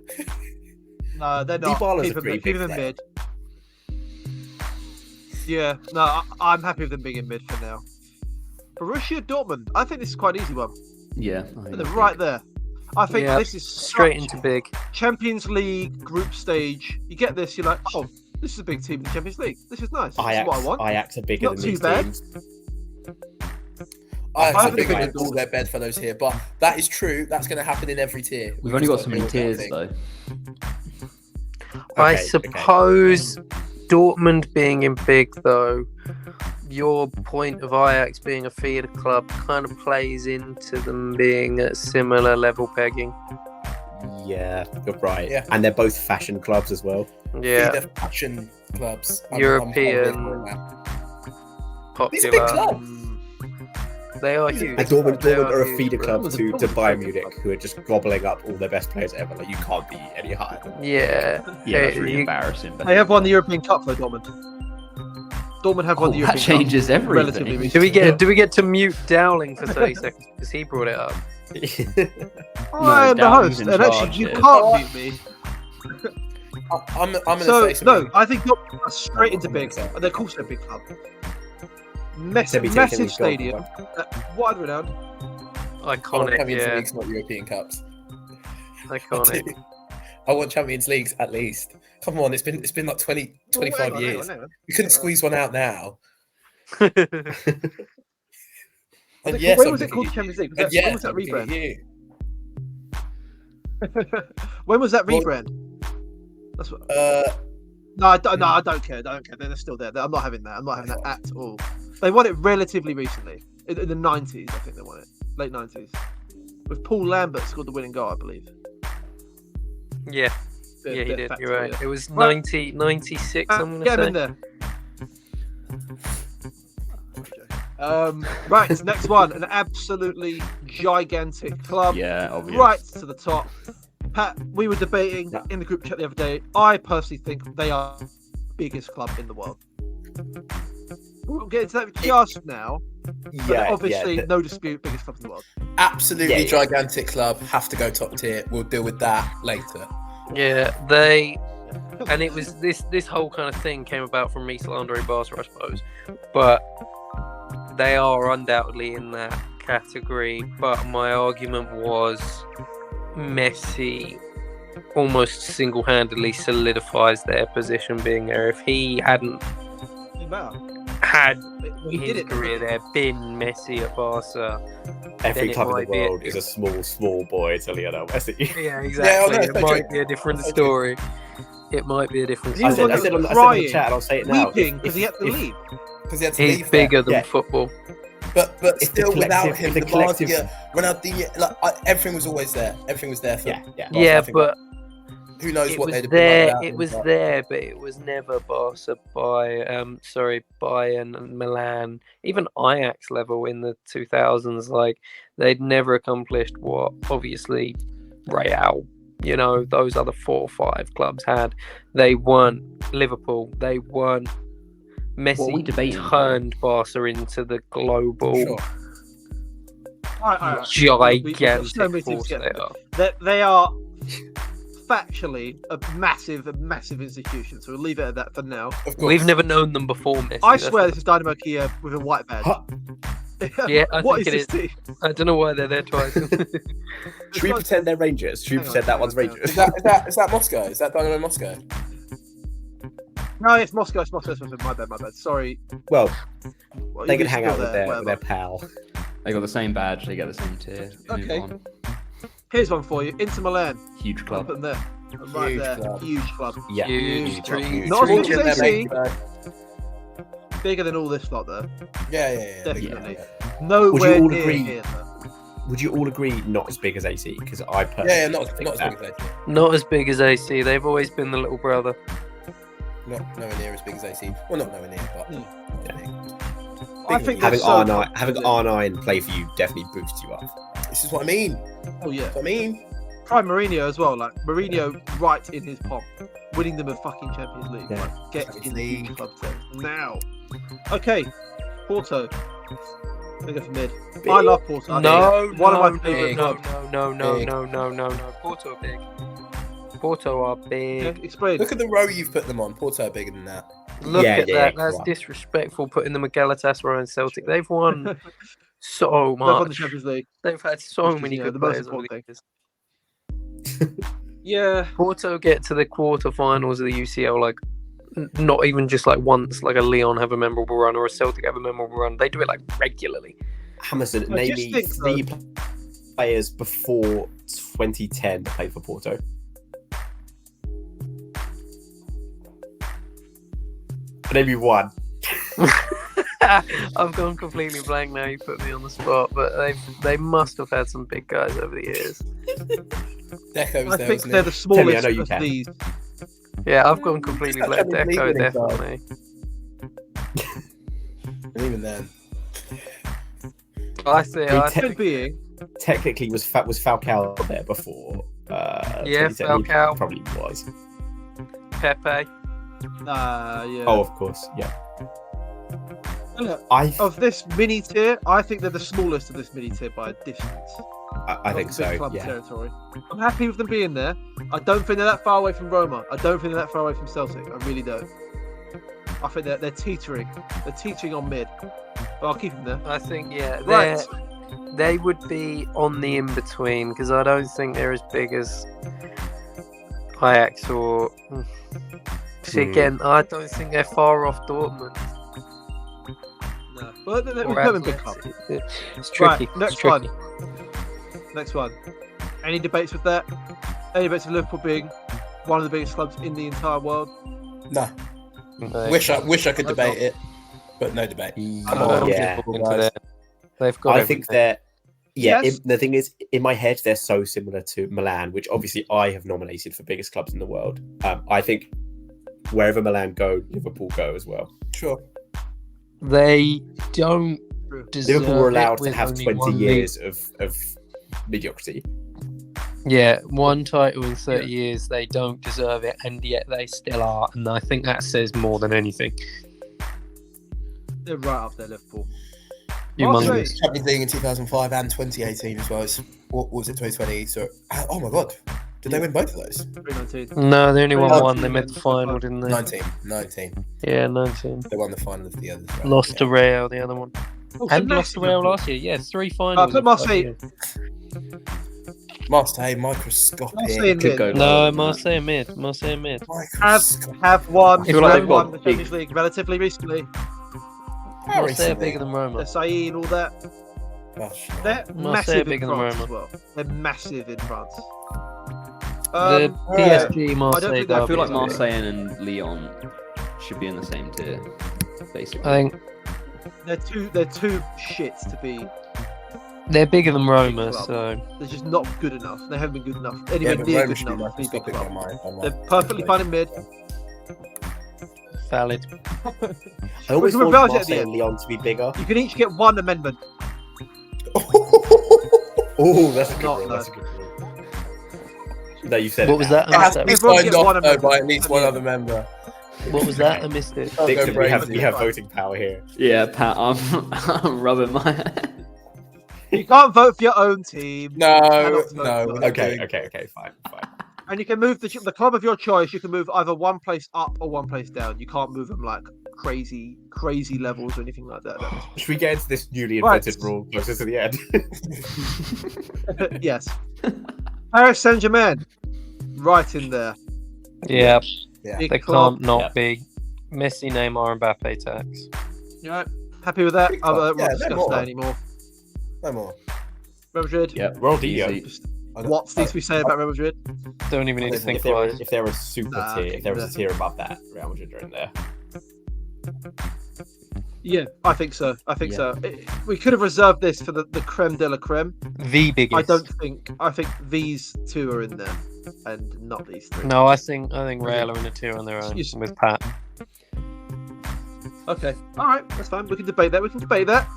No, they're not. Dybala's Keep a pretty them big in player. mid. Yeah, no, I'm happy with them being in mid for now. Borussia Dortmund. I think this is quite an easy one. Yeah. I think They're right there. I think Yeah, this is straight such into big. Champions League group stage. You get this, you're like, oh, this is a big team in the Champions League. This is nice. This is what I want. Ajax are bigger Not than too these bad. teams. I I think think they they all their bedfellows here, but that is true. That's going to happen in every tier. We've only got just so many to deal with tiers that though. I Okay, suppose Dortmund being in big, though, your point of Ajax being a feeder club kind of plays into them being at similar level pegging. Yeah, you're right. Yeah. And they're both fashion clubs as well. thing. Yeah, Feeder fashion clubs. European. These are big popular. clubs. They are huge. And Dortmund They are a huge, feeder bro. club to Bayern Munich, who are just gobbling up all their best players ever. Like, you can't be any higher than Yeah, Yeah, that's really you- embarrassing. But They have won the European Cup though, Dortmund. Dortmund have won the that European changes Cup. everything. Relatively recently. Do we get to mute Dowling for 30 seconds because he brought it up? I am the Dowling's host, in and actually charge you here. can't mute me. I'm going to So say something. no, I think Dortmund are straight into big. And they're called a big club. Massive Semi-technically stadium. Wide renowned. I want Iconic, Champions yeah, Leagues, not European Cups. iconic. I want Champions Leagues at least. Come on, it's been like 20, 25 years. You couldn't squeeze one out now. And yes, when I'm was it looking called at Champions you. League? And When yes, was that I'm looking at rebrand? you. When was that Well- rebrand? That's what. Uh, I don't care. They're still there. I'm not having that. I'm not having that at all. They won it relatively recently. In the 90s, I think they won it. Late 90s. With Paul Lambert scored the winning goal, I believe. Yeah, Bit- yeah, he bit did. factual, You're right. yeah. It was Right. 96. I'm gonna Get him say. in there. Right, next one. An absolutely gigantic club. Yeah, obviously. Right to the top. Pat, we were debating in the group chat the other day. I personally think they are the biggest club in the world. We'll get into that just now. But obviously, no dispute, biggest club in the world. absolutely Yeah. gigantic club. Have to go top tier. We'll deal with that later. Yeah, and it was this whole kind of thing came about from me slandering Barca, I suppose, but they are undoubtedly in that category. But my argument was Messi almost single-handedly solidifies their position being there. If he hadn't, had He did his it. career there been Messi at Barca, Every then it club in might the be world is a small boy to Lionel Messi. yeah, Yeah, exactly. no, It so might true. be a different So true. story. It might be a different He was story. one I said on the crying, chat, and I'll say it now. weeping because he had to leave. Because he had to He's leave there. bigger than Yeah. football. But If the still, without collective- him, if the the collective- Barca, Ronaldinho, everything was always there. Everything was there for. Yeah. Barca. Yeah, I think but who knows it what was they'd have been like there. without It him, was but- there, but it was never Barca Bayern and Milan, even Ajax level in the 2000s. Like they'd never accomplished what obviously Real, those other 4 or 5 clubs had. They weren't Liverpool. They weren't. What are we Messi debating? turned Barca into the global Sure. gigantic so many teams force to they get are. They are factually a massive institution. So we'll leave it at that for now. Of course. We've never known them before, Messi. I that's swear the- this is Dynamo Kiev with a white badge. Huh? Yeah, I What think is it this is. team? I don't know why they're there twice. Should we pretend they're Rangers? Should we Hang on, pretend that hang one's on, hang on. Rangers? Is that Moscow? Is that Dynamo Moscow? No, it's Moscow. It's Moscow. My bad. Sorry. Well, Well, they you can still hang out there, with their whatever. pal. They got the same badge. They get the same tier. Move Okay. on. Here's one for you. Inter Milan. Huge I'll club. put them there. Right Huge there. club. Huge club. Yeah. Huge trees. Not as trees. big as AC. Yeah, Bigger than all this lot, though. yeah. Definitely. Yeah. Nowhere all near agree? here, though. Would you all agree not as big as AC? Because I personally Yeah, not think as that. big as AC. Not as big as AC. They've always been the little brother. Not nowhere near as big as AC. Well, not nowhere near, but. I think having they're so having R9 play for you definitely boosts you up. This is what I mean. Oh yeah. That's what I mean. Try Mourinho as well. Like Mourinho, right in his pomp, winning them a fucking Champions League. Yeah. Like, get Champions in the League. huge club team now. Okay, Porto. They go for mid. I love Porto. I think one of my favorite clubs. No. Porto are big. Porto are Yeah, big. explain. Look at the row you've put them on. Porto are bigger than that. Look Yeah, at yeah, that. yeah, That's right. disrespectful putting them at Galatasaray and Celtic. They've won so They've won the much. Champions League. They've had so Which is, many you know, good the most players over important the years. Yeah. Porto get to the quarterfinals of the UCL like not even just like once, like a Lyon have a memorable run or a Celtic have a memorable run. They do it like regularly. Hammerson, I name just me think, 3 players before 2010 that played for Porto. Name me 1. I've gone completely blank now. You put me on the spot, but they must have had some big guys over the years. Deco was I there, think wasn't they're he? the smallest I know you of can. these. Yeah, I've gone completely Just that blank. Champions League Deco, winning definitely. And even then. I see. I Point being, Technically, was Falcao there before? Yeah, 2010? He Falcao. probably was. Pepe. yeah. Oh, of course, yeah. Look, I of this mini tier, I think they're the smallest of this mini tier by a distance. I think Of the big so. club Yeah. territory. I'm happy with them being there. I don't think they're that far away from Roma. I don't think they're that far away from Celtic. I really don't. I think they're teetering. They're teetering on mid. But I'll keep them there. I think Right. they would be on the in between because I don't think they're as big as Ajax or. See, again, I don't think they're far off Dortmund. No. Well, we or put them in big club. Atletico. It's tricky. Right, next it's tricky. one. Next one. Any debates with that? Any debates with Liverpool being one of the biggest clubs in the entire world? No. No. Wish I could No debate doubt. it, but no debate. I don't think Yeah. Liverpool into there. They've got I think everything. they're. Yeah, Yes. the thing is, in my head, they're so similar to Milan, which obviously I have nominated for biggest clubs in the world. I think wherever Milan go, Liverpool go as well. Sure. They don't deserve Liverpool were it allowed to with have only 20 one years of mediocrity. Yeah, one title in 30 years. They don't deserve it, and yet they still are. And I think that says more than anything. They're right up there, Liverpool. Humongous. Champions League in 2005 and 2018 as well as what was it 2020? So oh my god, did they win both of those? 319. No, they only won Oh, one. They made the yeah. final, didn't they? 19. Yeah, 19. They won the final of the others. Right? Lost to Real, the other one. Oh, And so lost to massive Real Liverpool. last year. Yeah, 3 finals. put in 5 Marseille- years. Marseille, microscopic. Marseille Could go mid. No, lower than Marseille mid. Marseille mid. Have won. I feel like they've won got the big- Champions League relatively recently. Marseille are bigger than Roma. Marseille and all that. Gosh. They're Marseille massive bigger in than France Roma. as well. They're massive in France. The PSG Marseille think that- I feel like derby. Marseille and Lyon should be in the same tier, basically. I think They're too shits to be. they're bigger than Roma, Club. so They're just not good enough. They haven't been good enough. Yeah, Anyway, but near Roma good should be enough to be a big microscopic club. on my They're perfectly fine in mid. valid. I always We can want revise it at the Marseille end. and Lyon to be bigger. You can each get one amendment. Oh, that's a good Not rule. no. That's a good rule. No, you said What it was now. that? It has to be Everyone signed gets one off though, amendment. by at least one other member. What was that? I missed it. Don't go Dixon, we crazy. have voting power here. Yeah, Pat, I'm rubbing my head. You can't vote for your own team. No, Cannot no. vote. we're not Okay, doing- okay, fine. And you can move the club of your choice. You can move either one place up or one place down. You can't move them like crazy levels or anything like that. Should we get into this newly Right. invented rule closer to the end? Yes. Paris Saint-Germain, right in there. Yeah, Big they club. can't not be. Messi, Neymar, and Mbappe tax. You know, happy with that? Big I club. won't Yeah, no discuss more. that anymore. No more. Real Madrid. Yep. Ronaldinho. easy. Just what needs to be said about Real Madrid? Don't even need to If think there twice. was, if there was super Nah, tier, if there was a yeah. tier above that, Real Madrid are in there. Yeah, I think so. I think Yeah. so. We could have reserved this for the creme de la creme. The biggest. I don't think. I think these two are in there, and not these three. No, I think Real are in a tier on their own Yes. with Pat. Okay. All right. That's fine. We can debate that.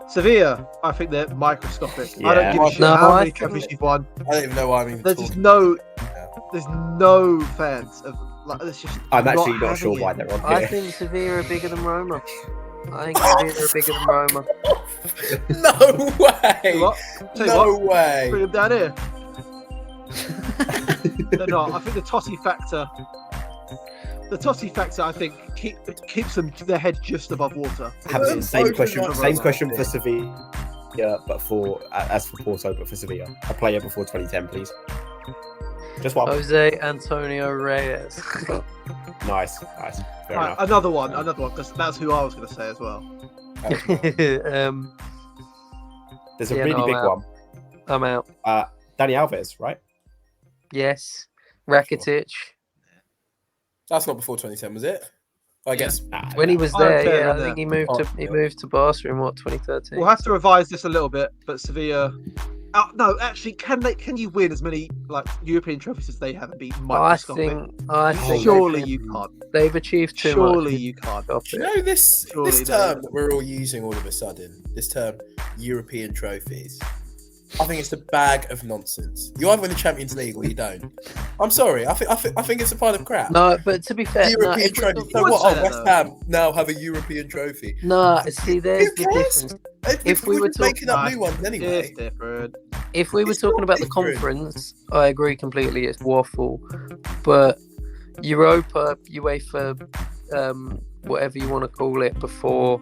Sevilla. I think they're microscopic. I don't Yeah. give a shit No, how I many think- trophies you've won. I don't even know why I'm even There's talking. just no. There's no fans of like. It's just. I'm actually not having sure it. why they're on I here. think Sevilla are bigger than Roma. I think Sevilla are bigger than Roma. No way! Tell you what. Tell you No what. way! Bring them down here. They're not. I think the Totti factor. The Totti factor, I think, keeps them their head just above water. Hamilton, same Both question. of them Same are question right. for Sevilla, but for as for Porto, but for Sevilla, a player before 2010, please. Just one. Jose Antonio Reyes. Nice. Fair Right, enough. another one, because that's who I was going to say as well. There's a yeah, really no, big I'm out. I'm out. one. Dani Alves, right? Yes. Rakitic. That's not before 2010, was it? I guess. Nah, When he was Oh, there, fair yeah, I enough. think he moved to Oh, moved to Barca in what 2013. We'll have to revise this a little bit, but Sevilla. No, actually, can you win as many like European trophies as they have and be I microscopic? think Surely they've, you can't. they've achieved too Surely much. you can't. Do you know this Surely this they- term that we're all using all of a sudden? This term, European trophies. I think it's a bag of nonsense. You either win the Champions League or you don't. I'm sorry. I think it's a pile of crap. No, but to be fair, European trophy. So would what? say Oh, that, West though. Ham now have a European trophy. no, see, there's Who the cares? difference. If we we were were making up talking- new ones anyway. It's different. If we were It's talking not about the different. conference, I agree completely. It's waffle, but Europa, UEFA, whatever you want to call it, before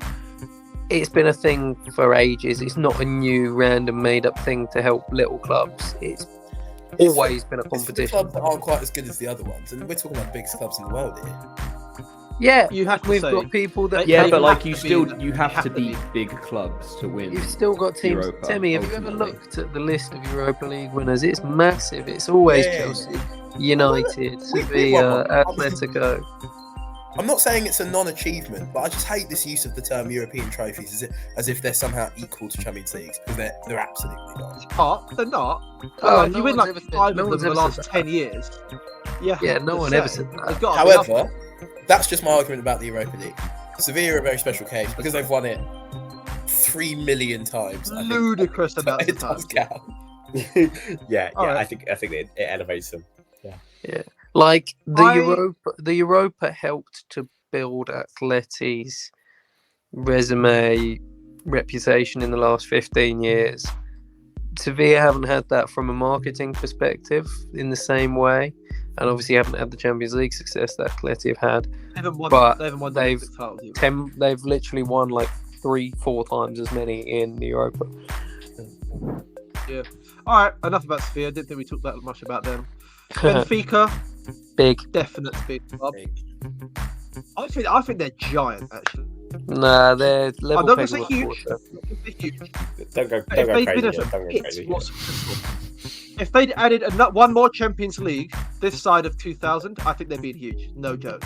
it's been a thing for ages. It's not a new, random, made-up thing to help little clubs. It's always been a It's for the competition. clubs that aren't quite as good as the other ones, and we're talking about the biggest clubs in the world here. Yeah, You have to we've say, got people that. Yeah, They but like have you to be still the- you have have to to beat be. big clubs to win. You've still got teams. Europa, Temmie, have you ever ultimately. looked at the list of Europa League winners? It's massive. It's always Yeah. Chelsea, United, We won Sevilla, one. Atletico. I'm not saying it's a non-achievement, but I just hate this use of the term European trophies as if they're somehow equal to Champions Leagues, because they're absolutely not. They're not. Oh, Like, no you win one's like ever said- 5 no of them one's in the ever last said that. 10 years. Yeah, No one ever said that. They've got to be up. However, that's just my argument about the Europa League. Sevilla are a very special case because they've won it 3 million times. I think. Ludicrous amounts of It does times. count. yeah. Alright. I think it elevates them. Like I- the Europa helped to build Atleti's resume reputation in the last 15 years. Sevilla haven't had that from a marketing perspective in the same way, and obviously haven't had the Champions League success that Atleti have had. They haven't won, But they haven't won they've- the titles either. They've literally won like 3-4 times as many in Europa. All right, enough about Sevilla. I didn't think we talked that much about them. Benfica, Big. definite big club. I think they're giant actually. Nah, they're I'm level not going to pegging say with huge. Porto. Don't go If crazy. they'd been Yeah, a don't go bit crazy. more successful, if they'd added one more Champions League this side of 2000, I think they'd been huge. No joke.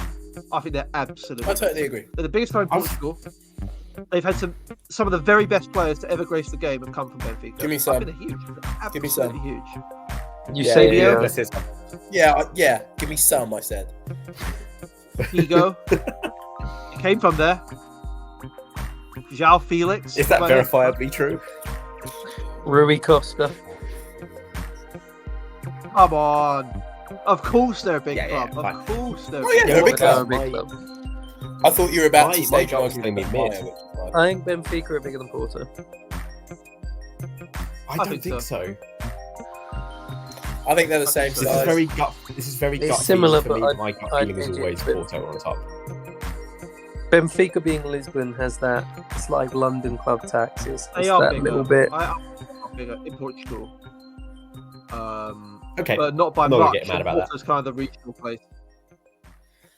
I think they're absolutely. I totally agree. They're the biggest club in Portugal. They've had some of the very best players to ever grace the game have come from Benfica. Give me some. I think they're huge. They're Give me some. absolutely huge. You Yeah, say yeah, yeah. that's it. Yeah. Give me some. I said. Ego. He came from there. João Felix. Is that player. verifiably true? Rui Costa. Come on. Of course they're a big Yeah, club. fine. Of course they're. Oh, yeah, they're a big They're club. a big club. I thought you were about to My say gut was Jorge gonna be Maguire, mid. which is fine. I think Benfica are bigger than Porto. I don't think so. I think they're the same This is size. very gut. This is very It's gut similar, feeling but for me. My gut I'd feeling is think always it's a bit- Porto on top. Benfica being Lisbon has that. It's like London club tax. It's They are that bigger. little bit. I are bigger in Portugal. Okay, But not by I'm not gonna much. get mad about that. Porto's kind of the regional place.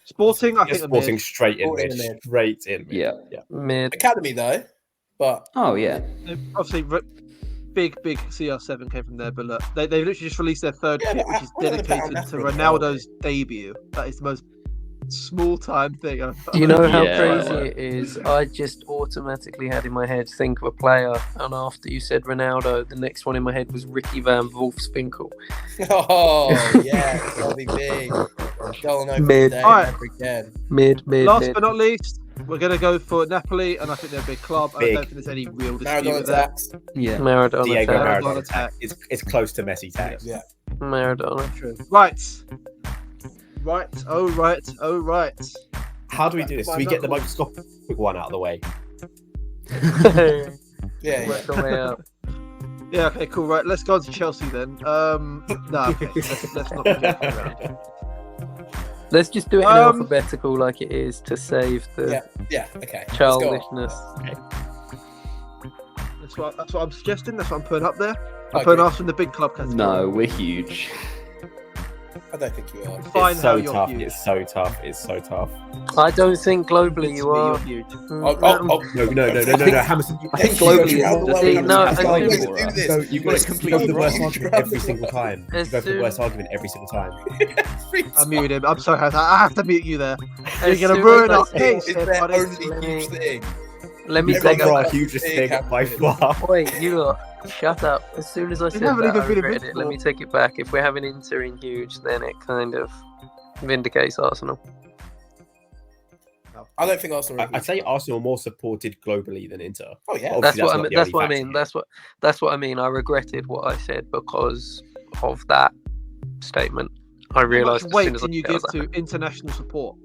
Sporting, I You're think the Sporting mid. straight in Sporting mid, in mid. straight in mid. Yeah. Mid. Academy though, but Oh yeah. Obviously, big CR7 came from there. But look, they literally just released their third Yeah, kit, but which is I don't know about dedicated to Ronaldo. Ronaldo's debut. That is the most small time thing. You know how Yeah. crazy it is? I just automatically had in my head think of a player, and after you said Ronaldo, the next one in my head was Ricky van Wolfswinkel. oh yeah, LVB. Going over Mid. today, Alright. never again. Mid. Last but not least, we're going to go for Napoli, and I think they're a big club. I Big. don't think there's any real dispute Maradona with that. tax. Yeah. Maradona. Diego tax. Maradona Maradona tax. tax. It's close to Messi tax. Yeah. Maradona. True. Right. Oh, right. How do we do this? Do we get the Why not? microscopic one out of the way? Yeah. Work the way out. Yeah, okay, cool. Right, let's go on to Chelsea then. No, okay, let's not be joking around. Let's just do it in Um, alphabetical like it is to save the Yeah. Okay. Let's go on. childishness. That's what I'm suggesting. That's what I'm putting up there. I'm Okay. putting us in the big club category. No, we're huge. I don't think you are. Define It's how so you're tough. huge. It's so tough. It's so tough. I don't think globally To you me, are. you're huge. Oh, No, Hamilton. I think Huge globally around the world. See, no, That's I the only think- way to do this. No, you've got It's to go completely for the worst wrong. argument every single time. You As go for the soon- worst argument every single time. I muted him. I'm sorry, I have to mute you there. You're As gonna soon ruin as I our say- case, It's their buddy. only huge thing. Let me You've Everyone take got goes our back to hugest big thing by Hamilton. far. Wait, you lot, shut up. As soon as I said haven't that, even I been regretted it. invincible. Let me take it back. If we're having Inter in huge, then it kind of vindicates Arsenal. I don't think Arsenal. are I'd say Arsenal are more supported globally than Inter. Oh yeah. Obviously, That's what I not mean. the That's only what I factor mean. here. That's what I mean. I regretted what I said because of that statement. I How realised much as weight soon as I can you said give that. to international support?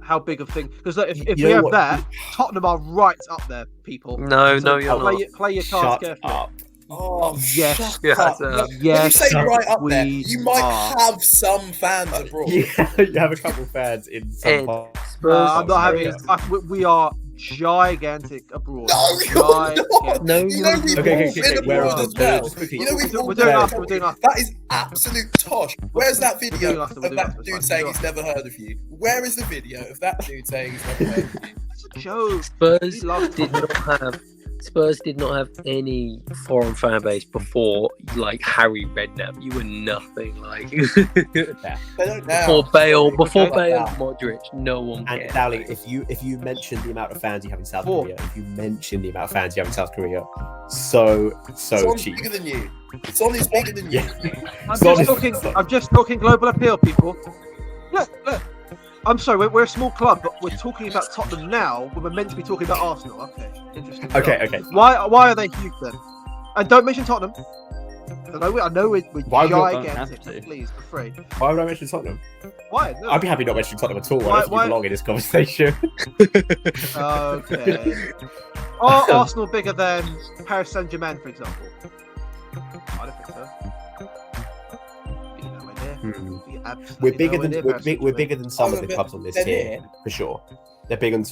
How big a thing? Because if You we know have what? that, Tottenham are right up there, people. No, So no, you're play, not. play your cards Shut carefully. up. Oh Yes. shut Yeah, up. so- When you Yes, say right up there, we you might are. have some fans abroad. Yeah, you have a couple fans in some Ed, part. Spurs. I'm not having. America. We are gigantic abroad. No, you're Gigantic. not. No, You know you're we've not. Okay, all been where abroad are as well. just quickly. You know we've all We're been doing abroad. after. We're doing after. That is absolute tosh. Where's that video doing after, we're of doing that after, dude it's saying fine. he's never heard of you? Where is the video of that dude saying he's never heard of you? It's a joke. Spurs We love did not have. Spurs did not have any foreign fan base before, like Harry Redknapp. You were nothing like They don't now. before Bale, before Like Bale, that. Modric. No one And cared. Dowling, if you mention the amount of fans you have in South Four. Korea, if you mention the amount of fans you have in South Korea, so Someone's cheap. bigger than you. Someone's bigger than you. Yeah. I'm just talking global appeal, people. Look. I'm sorry, we're a small club, but we're talking about Tottenham now when we're meant to be talking about Arsenal. Okay, interesting. Okay. Why are they huge then? And don't mention Tottenham. I know we're Why would I have gigantic. to? Please, I'm afraid. Why would I mention Tottenham? Why? No. I'd be happy not mentioning Tottenham at all. I Why- don't think why- you belong in this conversation. Okay. Are Arsenal bigger than Paris Saint-Germain, for example? I don't think so. You're nowhere near. You're absolutely We're bigger nowhere than near we're, Paris big, we're Saint-Germain. bigger than some Oh, of the but clubs on this they're tier near. for sure. We're bigger than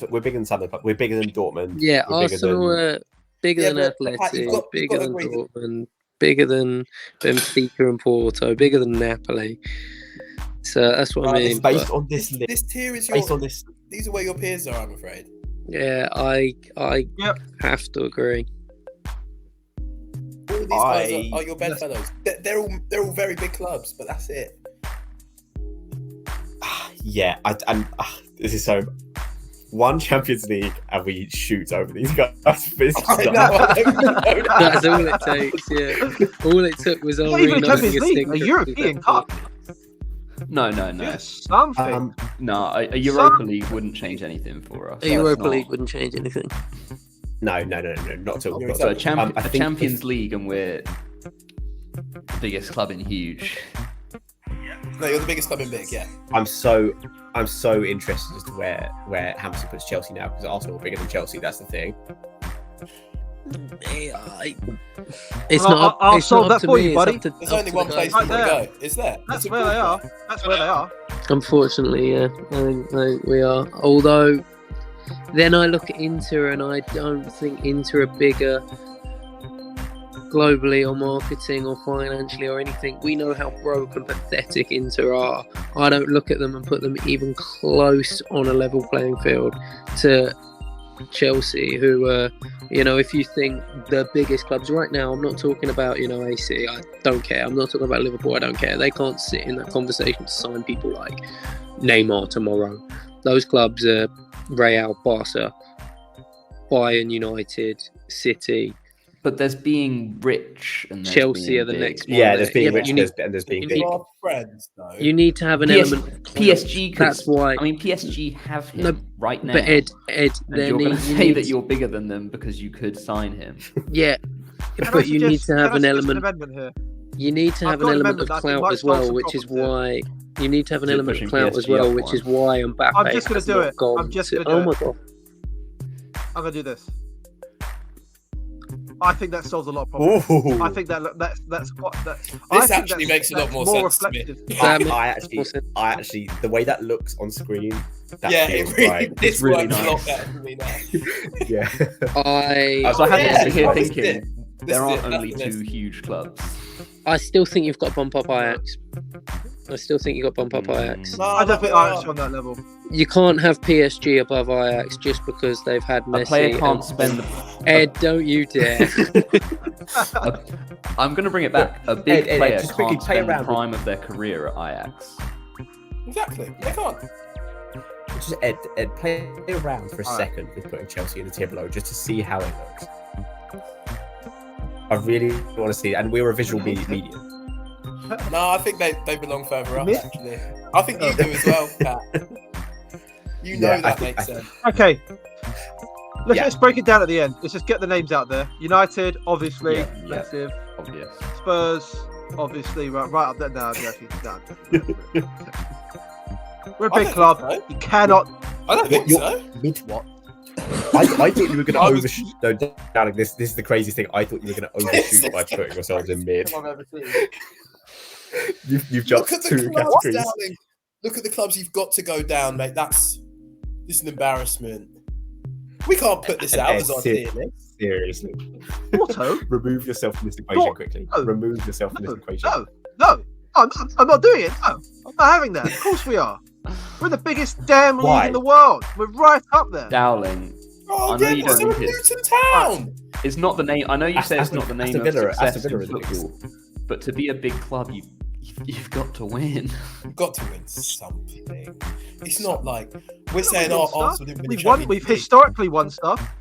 some of the clubs. We're bigger than Dortmund. Yeah, We're bigger Arsenal than- are bigger Yeah, than but, Pat, Athletic, you've got bigger to than agree that- Dortmund, bigger than Benfica and Porto, bigger than Napoli. So that's what I Right, mean. It's based but- on this list. This tier is Based your. on this. These are where your peers are. I'm afraid. Yeah, I Yep. have to agree. All of these guys are your bedfellows. They're all very big clubs, but that's it. Yeah, this is so. One Champions League and we shoot over these guys. This is I done. know. That's all it takes. Yeah, all it took was Not Henri even a knocking Champions a League, single a European to- Cup. No. Yes, something. No, a Europa League wouldn't change anything for us. A Europa Not- League wouldn't change anything. No, not at all. You're Not So at a, all. I think Champions League, and we're the biggest club in huge. No, you're the biggest club in big, yeah. I'm so interested as to where Hamilton puts Chelsea now, because Arsenal are bigger than Chelsea. That's the thing. It's Well, not. I'll it's solve not up that to for me, you, it's buddy. up to- There's up only to one the place guys. you want to go. It's there. That's It's where they are. important. That's where they are. Unfortunately, yeah, I think we are. Although, then I look at Inter and I don't think Inter are bigger globally or marketing or financially or anything. We know how broke and pathetic Inter are. I don't look at them and put them even close on a level playing field to Chelsea, who are, if you think the biggest clubs right now, I'm not talking about, AC, I don't care. I'm not talking about Liverpool, I don't care. They can't sit in that conversation to sign people like Neymar tomorrow. Those clubs are Real, Barca, Bayern United, City. But there's being rich and there's Chelsea being are the big. next one. Yeah, there's being Yeah, but rich you need- and there's being you big. You are friends, though. You need to have an PS element. PSG could, That's why. I mean, PSG have him No, right now. But Ed, and then you're going to you say need- that you're bigger than them because you could sign him. yeah, Can I but you need suggest- to have can an I suggest element. amendment here. You need to I've have got an an element of amendment that I think clout might as well, solve some which is problems here. why you need to have an You're element of pushing clout as PSG well, up which one. is why Mbappe I'm just gonna has do not it. gone I'm just to- gonna do oh my it. god! I'm gonna do this. I think that solves a lot of problems. Ooh. I think that's what that. This actually makes a lot more sense to me. reflective. That makes I more sense. actually, the way that looks on screen, that Yeah, feels it really, right. this really works a lot nice. better for me now. Yeah. So I had yeah, to here this is thinking it. This there is aren't it, only that's the two list. huge clubs. I still think you've got to bump up Ajax. I still think you've got to bump up Ajax. No, I don't think no, Ajax are on that level. You can't have PSG above Ajax just because they've had Messi. A player can't and- spend. Ed, don't you dare! I'm going to bring it back. A big Ed, player just quickly can't play spend the around with- prime of their career at Ajax. Exactly. They can't. Just Ed, play around for a Alright. second with putting Chelsea in the tier below, just to see how it looks. I really want to see it, and we're a visual medium. No, I think they belong further up, Me? actually. I think you do as well, Pat. You know Yeah, I that think- makes I sense. Okay. Yeah. Let's break it down at the end. Let's just get the names out there. United, obviously, Yeah. massive. Obvious. Spurs, obviously, right up there. No, actually, no. We're a I big don't club. think so. You cannot. I don't think You're- so. Mid what? I thought you were going to I was- overshoot. No, darling, this is the craziest thing. I thought you were going to overshoot by putting yourselves in mid. I've ever seen. You've Look jumped at the two clubs, categories. darling. Look at the clubs you've got to go down, mate. This is an embarrassment. We can't put this out as our tier list. Seriously. Auto? Remove yourself from this equation No, quickly. no, Remove yourself from this equation. No. I'm not doing it. No. I'm not having that. Of course we are. We're the biggest damn league Why? in the world. We're right up there. Dowling. Oh, I know yeah, you but don't they're need in it. Luton Town. It's not the name. I know you say it's not the name Aston of Villa- success Aston Villa in are the biggest. football, but to be a big club, you've got to win. You've got to win something. It's not like we're saying, won "Oh, stuff. Arsenal didn't win the We've won. Champions We've League." historically won stuff.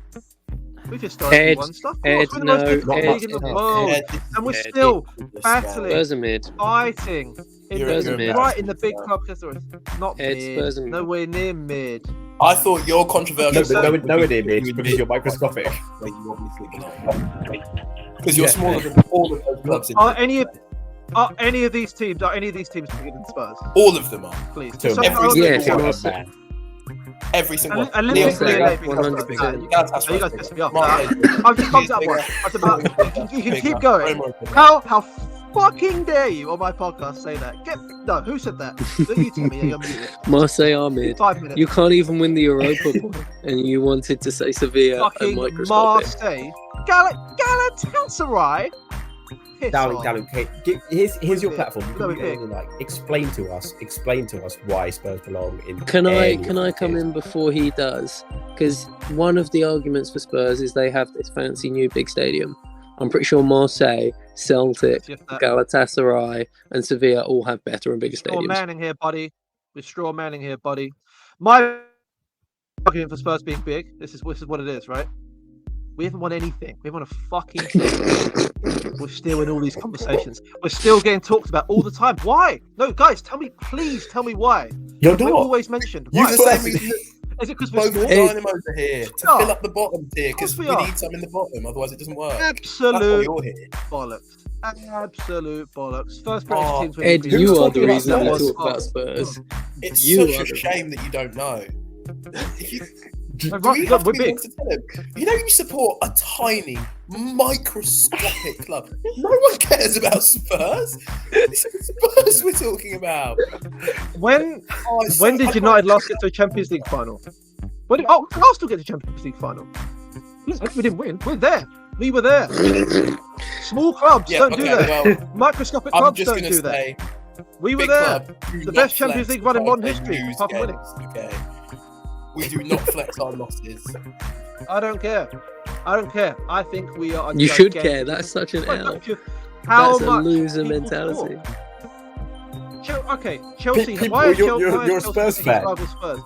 We've historically Ed, won stuff. Of Ed, course, we're the most no, beautiful Ed, league in the Ed, world, Ed, and we're Ed, still this battling. man. Spurs are mid. fighting. You're mid. Right in the big club category. Not Ed, mid. Spurs are mid. Nowhere near mid. I thought your controversial. No, but no, it is because you're microscopic. Where you obviously belong. Because you're Yeah. smaller than all of those clubs. Are any of these teams bigger than Spurs? All of them are. Please. To So- every oh, Yeah, single one. so- Man. Every single one. And Neil Olympic League, Sagan, they think Spurs. 100%. You That's guys right. piss me off. Martin, I've just bumped that one. That's about. You can keep going. How fucking dare you on my podcast say that? No, who said that? Don't you tell me. You're muted. Marseille are mid. 5 minutes. You can't even win the Europa, and you wanted to say Sevilla and Fucking microscopic. Marseille. Galatasaray. Piss Darling, off. okay, here's your We're platform. You No, can we're be only, like explain to us why Spurs belong in. Can I any of the come tiers. in before he does? Because one of the arguments for Spurs is they have this fancy new big stadium. I'm pretty sure Marseille, Celtic, See if that- Galatasaray, and Sevilla all have better and bigger Straw stadiums. Manning here, buddy. We're straw manning here, buddy. My argument for Spurs being big. This is what it is, right? We haven't won anything. We haven't won a fucking thing. We're still in all these conversations. We're still getting talked about all the time. Why? No, guys, please tell me why. You're We're not. always mentioned. You Why? the same reason Is it because we're both small? Dynamos are here to Yeah. fill up the bottom tier because Of course we we are. need some in the bottom, otherwise it doesn't work. That's why Absolute you're here. bollocks. Absolute bollocks. First British Oh, teams. Ed, Who's you are talking the about reason we Spurs? talk about Spurs. It's You such are a the- shame that you don't know. Do Right, we look, have to we're be big. able to tell him? You know, you support a tiny, microscopic club. No one cares about Spurs. It's Spurs we're talking about. When Oh, it's when so- did United last get to a Champions League final? When did Arsenal get to Champions League final? Look, we didn't win. We're there. We were there. Small clubs Yeah, don't do okay, that. well, Microscopic I'm clubs just don't going to do that. say, We were big there. club, do The not best Champions flex League run in because modern they history, lose apart from winning. games, okay? We do not flex our losses. I don't care. I don't care. I think we are. You should gigantic- care. That's such an Wait, L. don't you- How That's a much loser people mentality. talk? Okay, Chelsea. People, why are you're- Chelsea? why are you're a Chelsea Spurs taking fan. rival Spurs?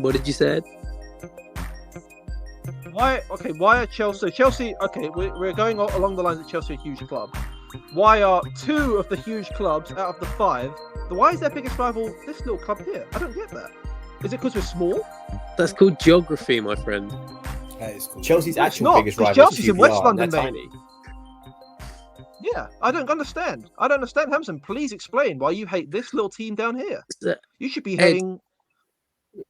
What did you say? Why? Okay, why are Chelsea? Chelsea. Okay, we're going along the lines that Chelsea are a huge club. Why are two of the huge clubs out of the five? Why is their biggest rival this little club here? I don't get that. Is it because we're small? That's called geography, my friend. That is cool. Chelsea's No, it's actual not, biggest because rival. Chelsea's in West London, they're mate. tiny. Yeah, I don't understand. I don't understand, Hamson. Please explain why you hate this little team down here. You should be Ed. hating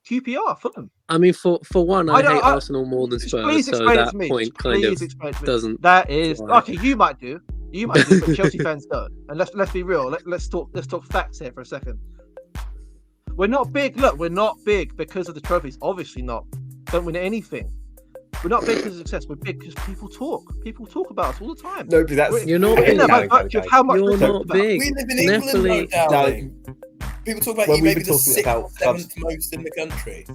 QPR, Fulham. I mean, for one, I don't- hate I- Arsenal more than Spurs, Please so explain it that to me. point kind Please of explain it to me. doesn't. That is fly. okay. You might do, but Chelsea fans don't. And let's be real. Let's talk facts here for a second. We're not big. Look, we're not big because of the trophies. Obviously not. Don't win anything. We're not big because of success. We're big because people talk. People talk about us all the time. No, but that's You're not We're big. in there by virtue of how much You're we're talked not about. big. We live in England, Napoli- though, darling. People talk about When you we've maybe been the talking sixth about or clubs- seventh most in the country.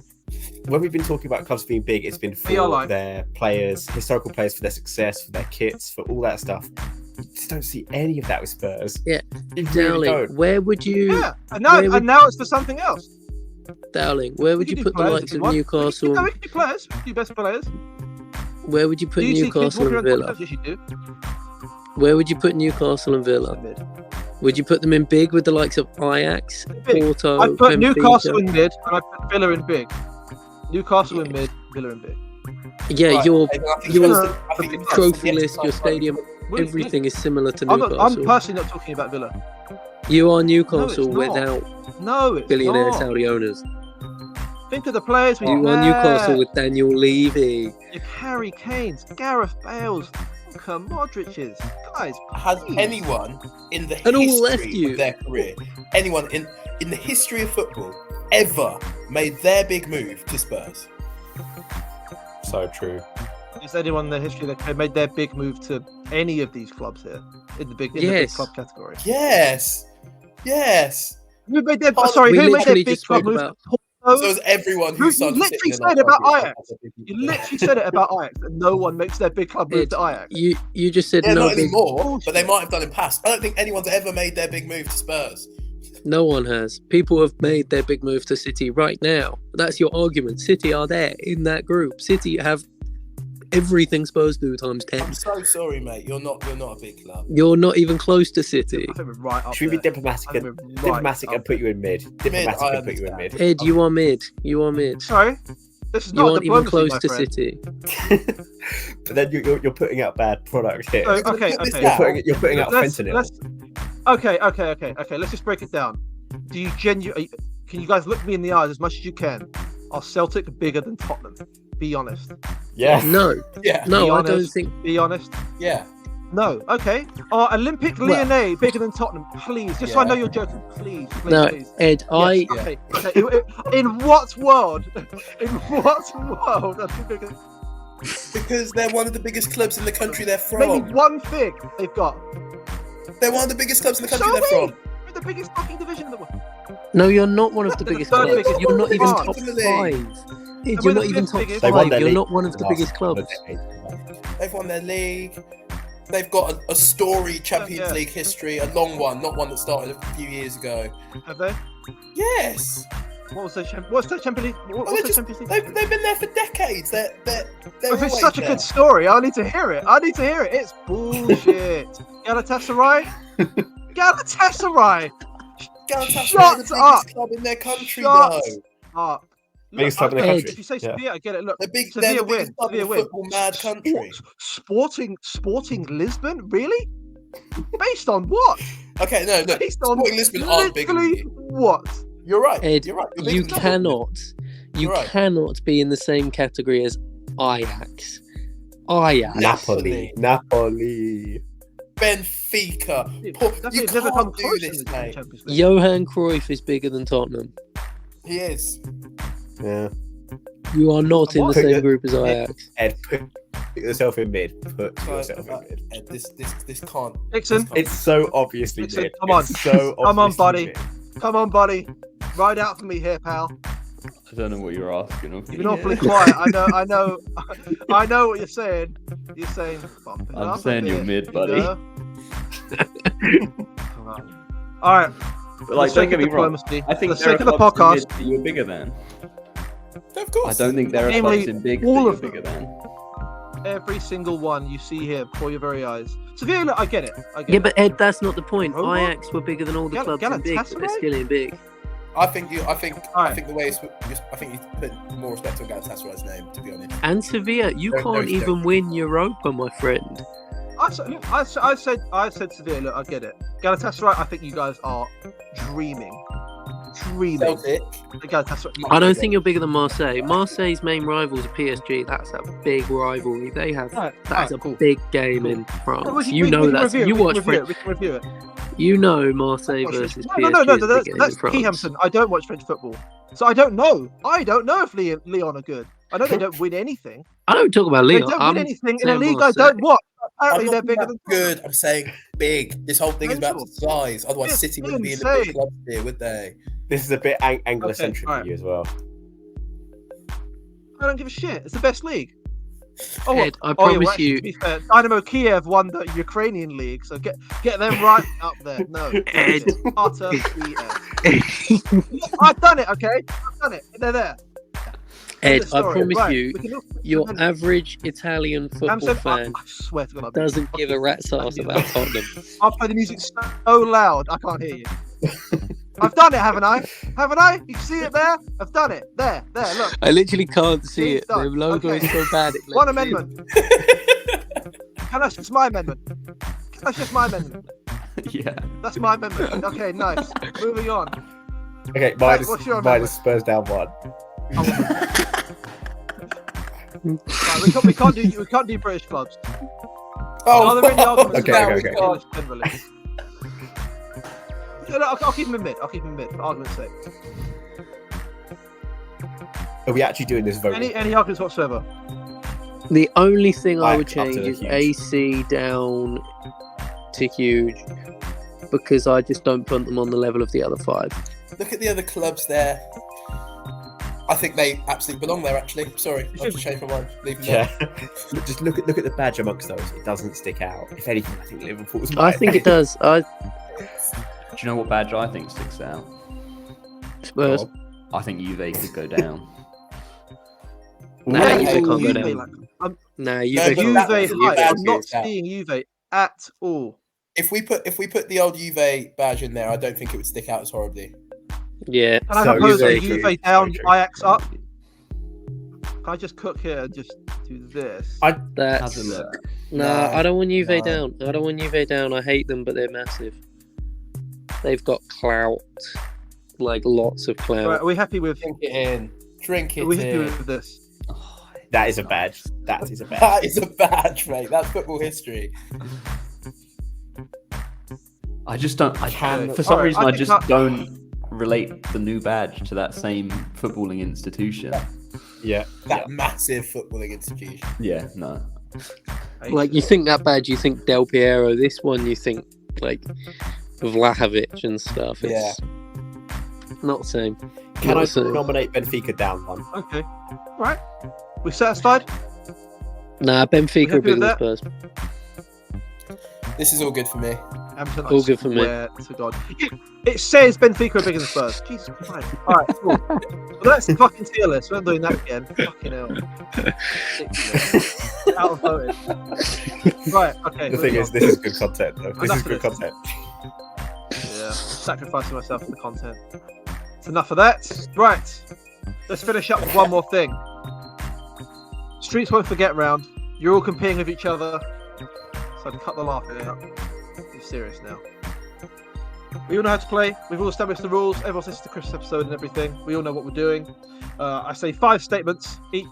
when we've been talking about clubs being big, it's been We are for like- their players, historical players, for their success, for their kits, for all that stuff. You just don't see any of that with Spurs. Yeah. You really Darling, don't. where would you, Yeah, and now it's for something else. darling, where would We you can put do the players likes if of we want. Newcastle? No, we can do players. We can do best players. Where would you put Do you see kids Newcastle walking and around Villa? Yes, you do. Where would you put Newcastle and Villa? Mid. Would you put them in big with the likes of Ajax, Big. Porto, I put Benfica? Newcastle in mid, and I put Villa in big. Newcastle in mid, Villa in big. Yeah, Right, your okay, I think your that's the- I think that's trophy the list, your exercise. stadium, What is everything is similar to this? I'm Newcastle. personally not talking about Villa. You are Newcastle not. without No, it's billionaire not. Saudi owners. Think of the players we You are had. Newcastle with Daniel Levy. Your Harry Kane's, Gareth Bale's, Modric's. Guys, Has please. anyone in the And all history left you. of their career, anyone in the history of football, ever made their big move to Spurs? So true. Is anyone in the history that made their big move to any of these clubs here in the big Yes. club category? Yes. Who made their Oh, sorry? we Who made their literally big just club spoke move? about. So is everyone You who signed for literally City in said the about last Ajax. year. You literally said it about Ajax, and no one makes their big club move Ed, to Ajax. You just said Yeah, no not big. anymore, but they might have done in past. I don't think anyone's ever made their big move to Spurs. No one has. People have made their big move to City right now. That's your argument. City are there in that group. City have everything Spurs do times 10. I'm so sorry, mate. You're not a big club. You're not even close to City. I think we're right up Should we be there. diplomatic I think and we're right diplomatic up and put you in mid? Diplomatic I and put you in mid. Ed, you are mid. You are mid. Sorry, this is You not aren't even diplomacy, close my to friend. City. But then you're putting out bad product here. So, You're gonna okay, put this okay. down. You're putting out Let's- fentanyl. let's- Okay. Let's just break it down. Do you can you guys look me in the eyes as much as you can? Are Celtic bigger than Tottenham? Be honest. Yeah. No, Yeah, no, Be I don't honest. think. Be honest. yeah. No. Okay. Are Olympic Well- Lyonnais bigger than Tottenham? Please, just so I Yeah. know you're joking. Please. No, Please. Ed, I. Yes, okay. In what world? In what world are they bigger? Because they're one of the biggest clubs in the country they're Maybe from. one thing they've got. They're one of the biggest clubs in the country Show they're me! from. We're the biggest fucking division in the world. No, you're not one of the biggest third clubs. biggest. You're not even Come top on. 5. we're You're the not even fifth top biggest. They won 5. their You're league not one of the last biggest clubs. decade. They've won their league. They've got a storied Champions Yeah. League history, a long one, not one that started a few years ago. Have they? Yes. What's their Champions League? What's their Champions League? They've been there for decades. They're If always it's such a there. good story, I need to hear it. It's bullshit. Galatasaray? Galatasaray! Galatasaray Shut are the biggest up. club in their country, Shut though. up. Biggest club in the Ed. country. If you say Yeah. Sevilla, I get it. Look, They're Sevilla the win. biggest club in Sevilla the win. football mad country. Sporting Lisbon? Really? Based on what? Okay, no, look. Based on Sporting Lisbon aren't bigger than literally you. what? You're right. Ed, You're right. You're you bigger than them. you You're right. cannot be in the same category as Ajax. Ajax. Napoli. Benfica. Dude, Paul, that's you it, never come can't do close in this, the mate. Champions League. Johan Cruyff is bigger than Tottenham. He is. Yeah. You are not in the What? same group as Ajax. Ed, put yourself in mid. Put So, yourself in mid. Ed, this can't. Dixon, this can't- It's so obviously Dixon, mid. come on. It's so Come on, obviously buddy. mid. come on, buddy. Ride out for me here, pal. I don't know what you're asking of You've me. been awfully quiet. I know what you're saying. You're saying, bump it I'm up a saying you're bit, mid, you buddy. know? Come on. All right. But like, For the don't get sake me of wrong. diplomacy, I think for the there are sake of the clubs in podcast, mid that you're bigger than. Of course. I don't think there are Namely, clubs in big all that of you're bigger than. every single one you see here before your very eyes. Sevilla, look, I get it. Yeah, but Ed, that's not the point. Roma? Ajax were bigger than all the clubs in big, but they're Galatasaray? still in big. I think the way I think you put more respect on Galatasaray's name, to be honest. And Sevilla, you No, can't you even don't. win Europa, my friend. I said Sevilla. Look, I get it. Galatasaray, I think you guys are dreaming. Celtic. Galatasaray. I don't think you're bigger than Marseille. Marseille's main rivals are PSG. That's a big rivalry. They have that's a cool. big game Cool. in France. We can- You we know can that. review it, You we can watch review it, French. we can review it. You know Marseille Watch versus this. PSG No, is a big that's game in Key France. Hampton. I don't watch French football, so I don't know. I don't know if Leon are good. I know they don't win anything. I don't talk about They Lyon. don't I'm win anything in a saying league Marseille. I don't watch. I'm Apparently, not they're talking bigger about than good. I'm saying big. This whole thing is about Mental. size. Otherwise, It's City wouldn't be in the big insane. clubs here, would they? This is a bit Anglo-centric Okay, alright. for you as well. I don't give a shit. It's the best league. Oh, Ed, I yeah, promise well, actually, you. to be fair, Dynamo Kiev won the Ukrainian league, so get them right up there. No, Ed. Sparta Kiev. I've done it. Okay, I've done it. They're there. Ed, End of I story. promise Right, you, we can look- your average Italian football Hampton, fan I swear to God, doesn't give a rat's ass about Tottenham. I'll play the music so loud I can't hear you. I've done it, haven't I? Haven't I? You can see it there? I've done it. There, look. I literally can't see It's it. The done. logo Okay. is so bad. It One lets me in. amendment. Can I just my amendment? That's just my amendment. Yeah. That's my amendment. Okay, nice. Moving on. Okay, what's your minus Spurs down 1. Right, we can't do British clubs. Oh, Are there any arguments Okay, about okay. English generally? Yeah, no, I'll keep him in mid. For argument's sake. Are we actually doing this vote? Any arguments whatsoever? The only thing I Like, would up to change the is huge. AC down to huge because I just don't put them on the level of the other 5. Look at the other clubs there. I think they absolutely belong there. Actually, sorry, I've just changed my mind. Leave them there. Yeah. Just look at the badge amongst those. It doesn't stick out. If anything, I think Liverpool's. I think it does. Do you know what badge I think sticks out? Spurs. I think Juve could go down. Nah, Yeah, Juve can't go Juve, down. like, Nah, No, Juve but Juve, can't that- go height. down. Juve I'm not is out. seeing Juve at all. If we put the old Juve badge in there, I don't think it would stick out as horribly. Yeah. Can I So propose a Juve- Juve down, Juve. Ajax up? Can I just cook here and just do this? That's Have a look. no. No, I don't want Juve no. down. I don't want Juve down. I hate them, but they're massive. They've got clout, like lots of clout. Right, are we happy with? Drink it in. Drink Are it we happy in. with this? Oh, That is a badge. That is a badge. That is a badge, mate. That's football history. I just don't. I Can- for some Alright, reason, I I think just that- don't relate the new badge to that same footballing institution. Yeah. That massive footballing institution. Yeah, no. Like, you think that bad, you think Del Piero. This one, you think, like, Vlahovic and stuff. It's not the same. Can Not I the same. nominate Benfica down one? Okay. Right. We satisfied? Nah, Benfica are happy bigger with than that? Spurs. This is all good for me. All good for me. Swear to God. It says Benfica are bigger than Spurs. Jesus Christ. Alright, cool. Well, that's the fucking tier list. We're not doing that again. Fucking hell. Ridiculous. Outvoted. Right, okay. The thing is, this is good content, though. This Enough is of good this. content. Yeah, sacrificing myself for the content. It's enough of that. Right. Let's finish up with one more thing. Streets won't forget round. You're all competing with each other. So I'd cut the laughing out. Be serious now. We all know how to play. We've all established the rules. Everyone's listened to Chris's episode and everything. We all know what we're doing. I say 5 statements, each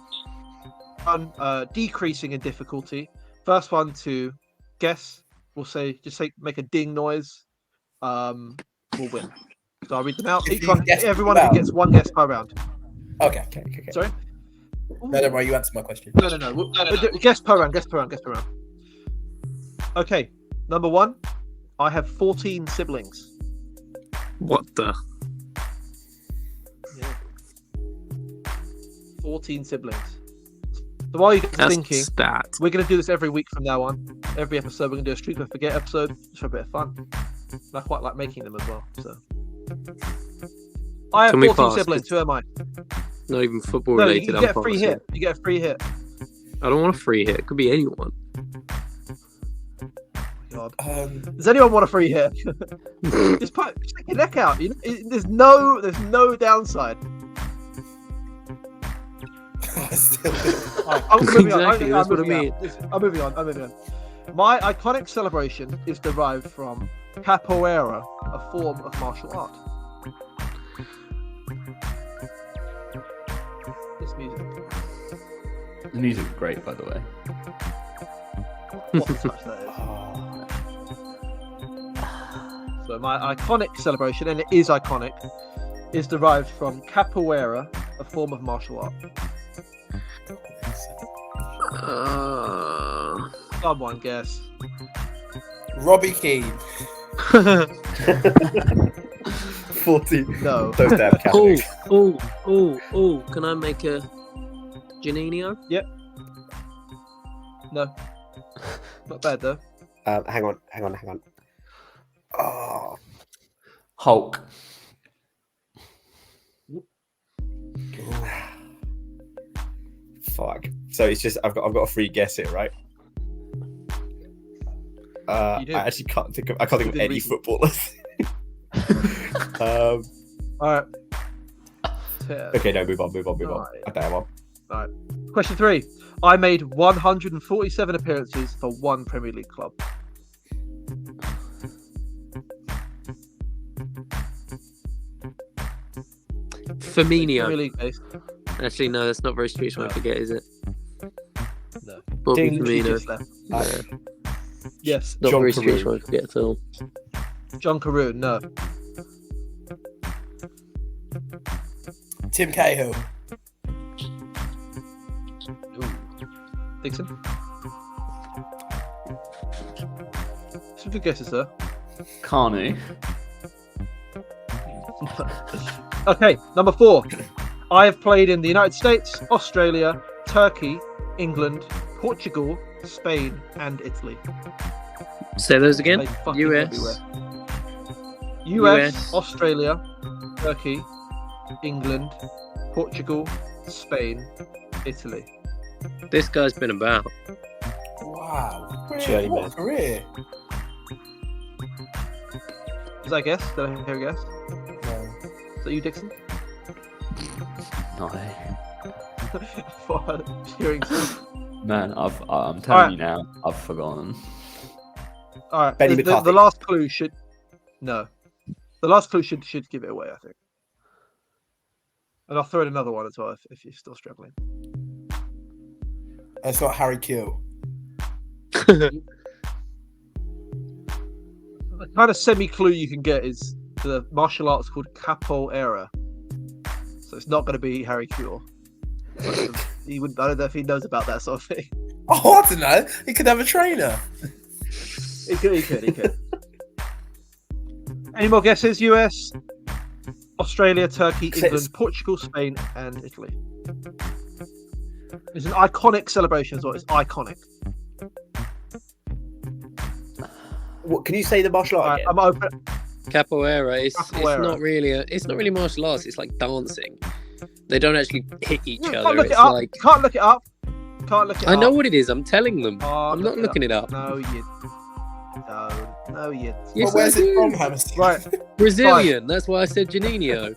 one decreasing in difficulty. First one to guess. We'll say, make a ding noise. We'll win. So I'll read them out. If Each you one, guess everyone out. gets one guess per round. Okay. Sorry? No, don't worry. You answer my question. No. We'll do guess per round. Okay. Number 1. I have 14 siblings. What the? Yeah. 14 siblings. So while you're That's thinking, stat. we're going to do this every week from now on. Every episode, we're going to do a Street Won't Forget episode just for a bit of fun. And I quite like making them as well. So I have Can we 14 pass? siblings. Who am I? Not even football No, related. you I'm get a free passing. hit. You get a free hit. I don't want a free hit. It could be anyone. God. Does anyone want a free hit? just stick your neck out. There's no downside. Right, I'm moving on. Exactly, that's what I mean. I'm moving on. My iconic celebration is derived from capoeira, a form of martial art. This music. The music's great, by the way. What a touch that is. So my iconic celebration, and it is iconic, is derived from capoeira, a form of martial art. Someone guess. Robbie Keane. 14. No. Those damn Catholics. Oh, can I make a Janino? No. Not bad though. Hang on. Oh, Hulk. fuck. So it's just I've got a free guess here, right? I You do. actually can't think of any reason. footballers. All right. Okay, no, move on. Right. I don't know. Question 3. I made 147 appearances for one Premier League club. Premier Firmino. League based. Actually, no, that's not very Streets Won't Forget, is it? No. Bobby Ding. Firmino. Just left. Yeah, Yes. not John very Streets Carew. Won't Forget at all. John Carew. No. Tim Cahill. Ooh. Dixon. Some good guesses, sir. Kanu. Okay, number 4. I have played in the United States, Australia, Turkey, England, Portugal, Spain, and Italy. Say those again. Played fucking US. everywhere. US, US. Australia, Turkey, England, Portugal, Spain, Italy. This guy's been about. Wow. Journeyman. What a career. Is that a guess? Did I hear a guess? No. Is that you, Dixon? No. For hearing some. Man, I'm telling Alright. you now, I've forgotten. All right. Benny the McCarthy. last clue should. No. The last clue should give it away, I think. And I'll throw in another one as well if you're still struggling. It's not Harry Kewell. The kind of semi-clue you can get is the martial arts called capoeira. So it's not going to be Harry Kewell. He wouldn't. I don't know if he knows about that sort of thing. Oh, I don't know. He could have a trainer. He could. Any more guesses? US, Australia, Turkey, England, Portugal, Spain, and Italy. It's an iconic celebration as well. It's iconic. What, can you say the martial art again? I'm open. Capoeira. It's Capoeira. not really martial arts. It's like dancing. They don't actually hit each You other. can't look it It's up. like You can't look it up. I I know what it is. I'm telling them. Oh, I'm not looking it up. No, you. No, you. Yes, Well, where's I it do. from, Hammerstein? Right. Brazilian. That's why I said Janino.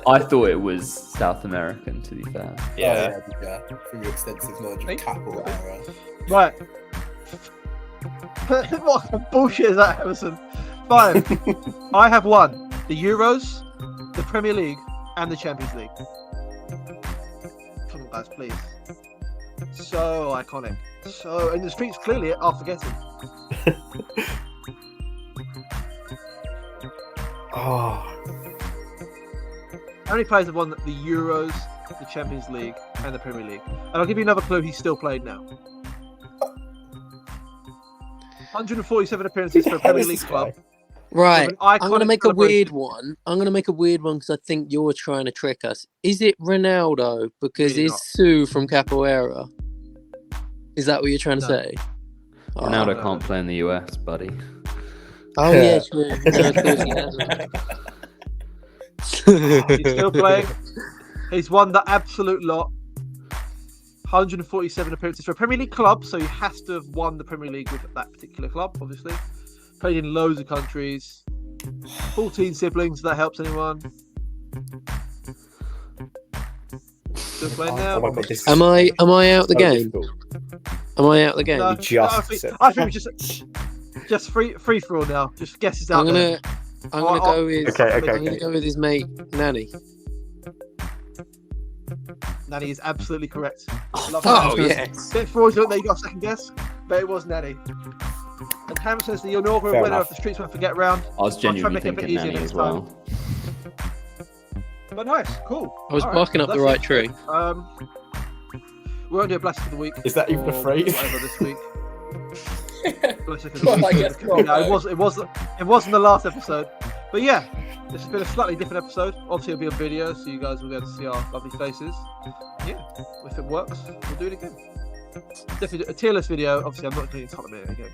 I thought it was South American, to be fair. Yeah. Yeah. From your extensive knowledge of capoeira. Right. What bullshit is that, Emerson? Fine. I have won the Euros, the Premier League, and the Champions League. Come on, guys, please. So iconic. So, and the streets clearly are forgetting. Oh, How many players have won the Euros, the Champions League, and the Premier League? And I'll give you another clue. He's still played now. 147 appearances for a Premier League club. Right. With an I'm going to iconic make a weird celebration. one. I'm going to make a weird one because I think you're trying to trick us. Is it Ronaldo? Because Really is not. Sue from Capoeira? Is that what you're trying to No. say? Ronaldo no. can't play in the US, buddy. Oh, yeah, true. No, of course he hasn't. He's still playing. He's won the absolute lot. 147 appearances for a Premier League club, so he has to have won the Premier League with that particular club, obviously. Played in loads of countries. 14 siblings, if that helps anyone. Still playing now. oh my god, this Am I out the so game? difficult. Am I out the game? No, You just I think it's just free for all now. Just guesses out I'm there. gonna go with Okay. I'm gonna go with his mate Nanny. Nanny is absolutely correct. Love Oh that. yes. Bit fraudulent that you got a second guess, but it was Nanny. And Hamilton's the inaugural Fair winner enough. of the Streets Won't Forget round. I was try and genuinely make it a bit thinking easier Nanny next as well. But nice, cool. I was All right, barking up the that's right it. tree. We won't do a blessing for the week. Is that even a or phrase? Whatever this week. Blessing for the Well, week. I guess not, Yeah, no. it wasn't the last episode, but yeah, this has been a slightly different episode. Obviously, it'll be on video, so you guys will be able to see our lovely faces. Yeah, if it works, we'll do it again. Definitely do a tier list video. Obviously, I'm not doing it again.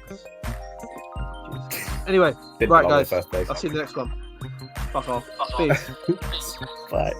Anyway, Didn't right, belong in guys. the first place. I'll see you in the next one. Fuck off. Peace. Bye.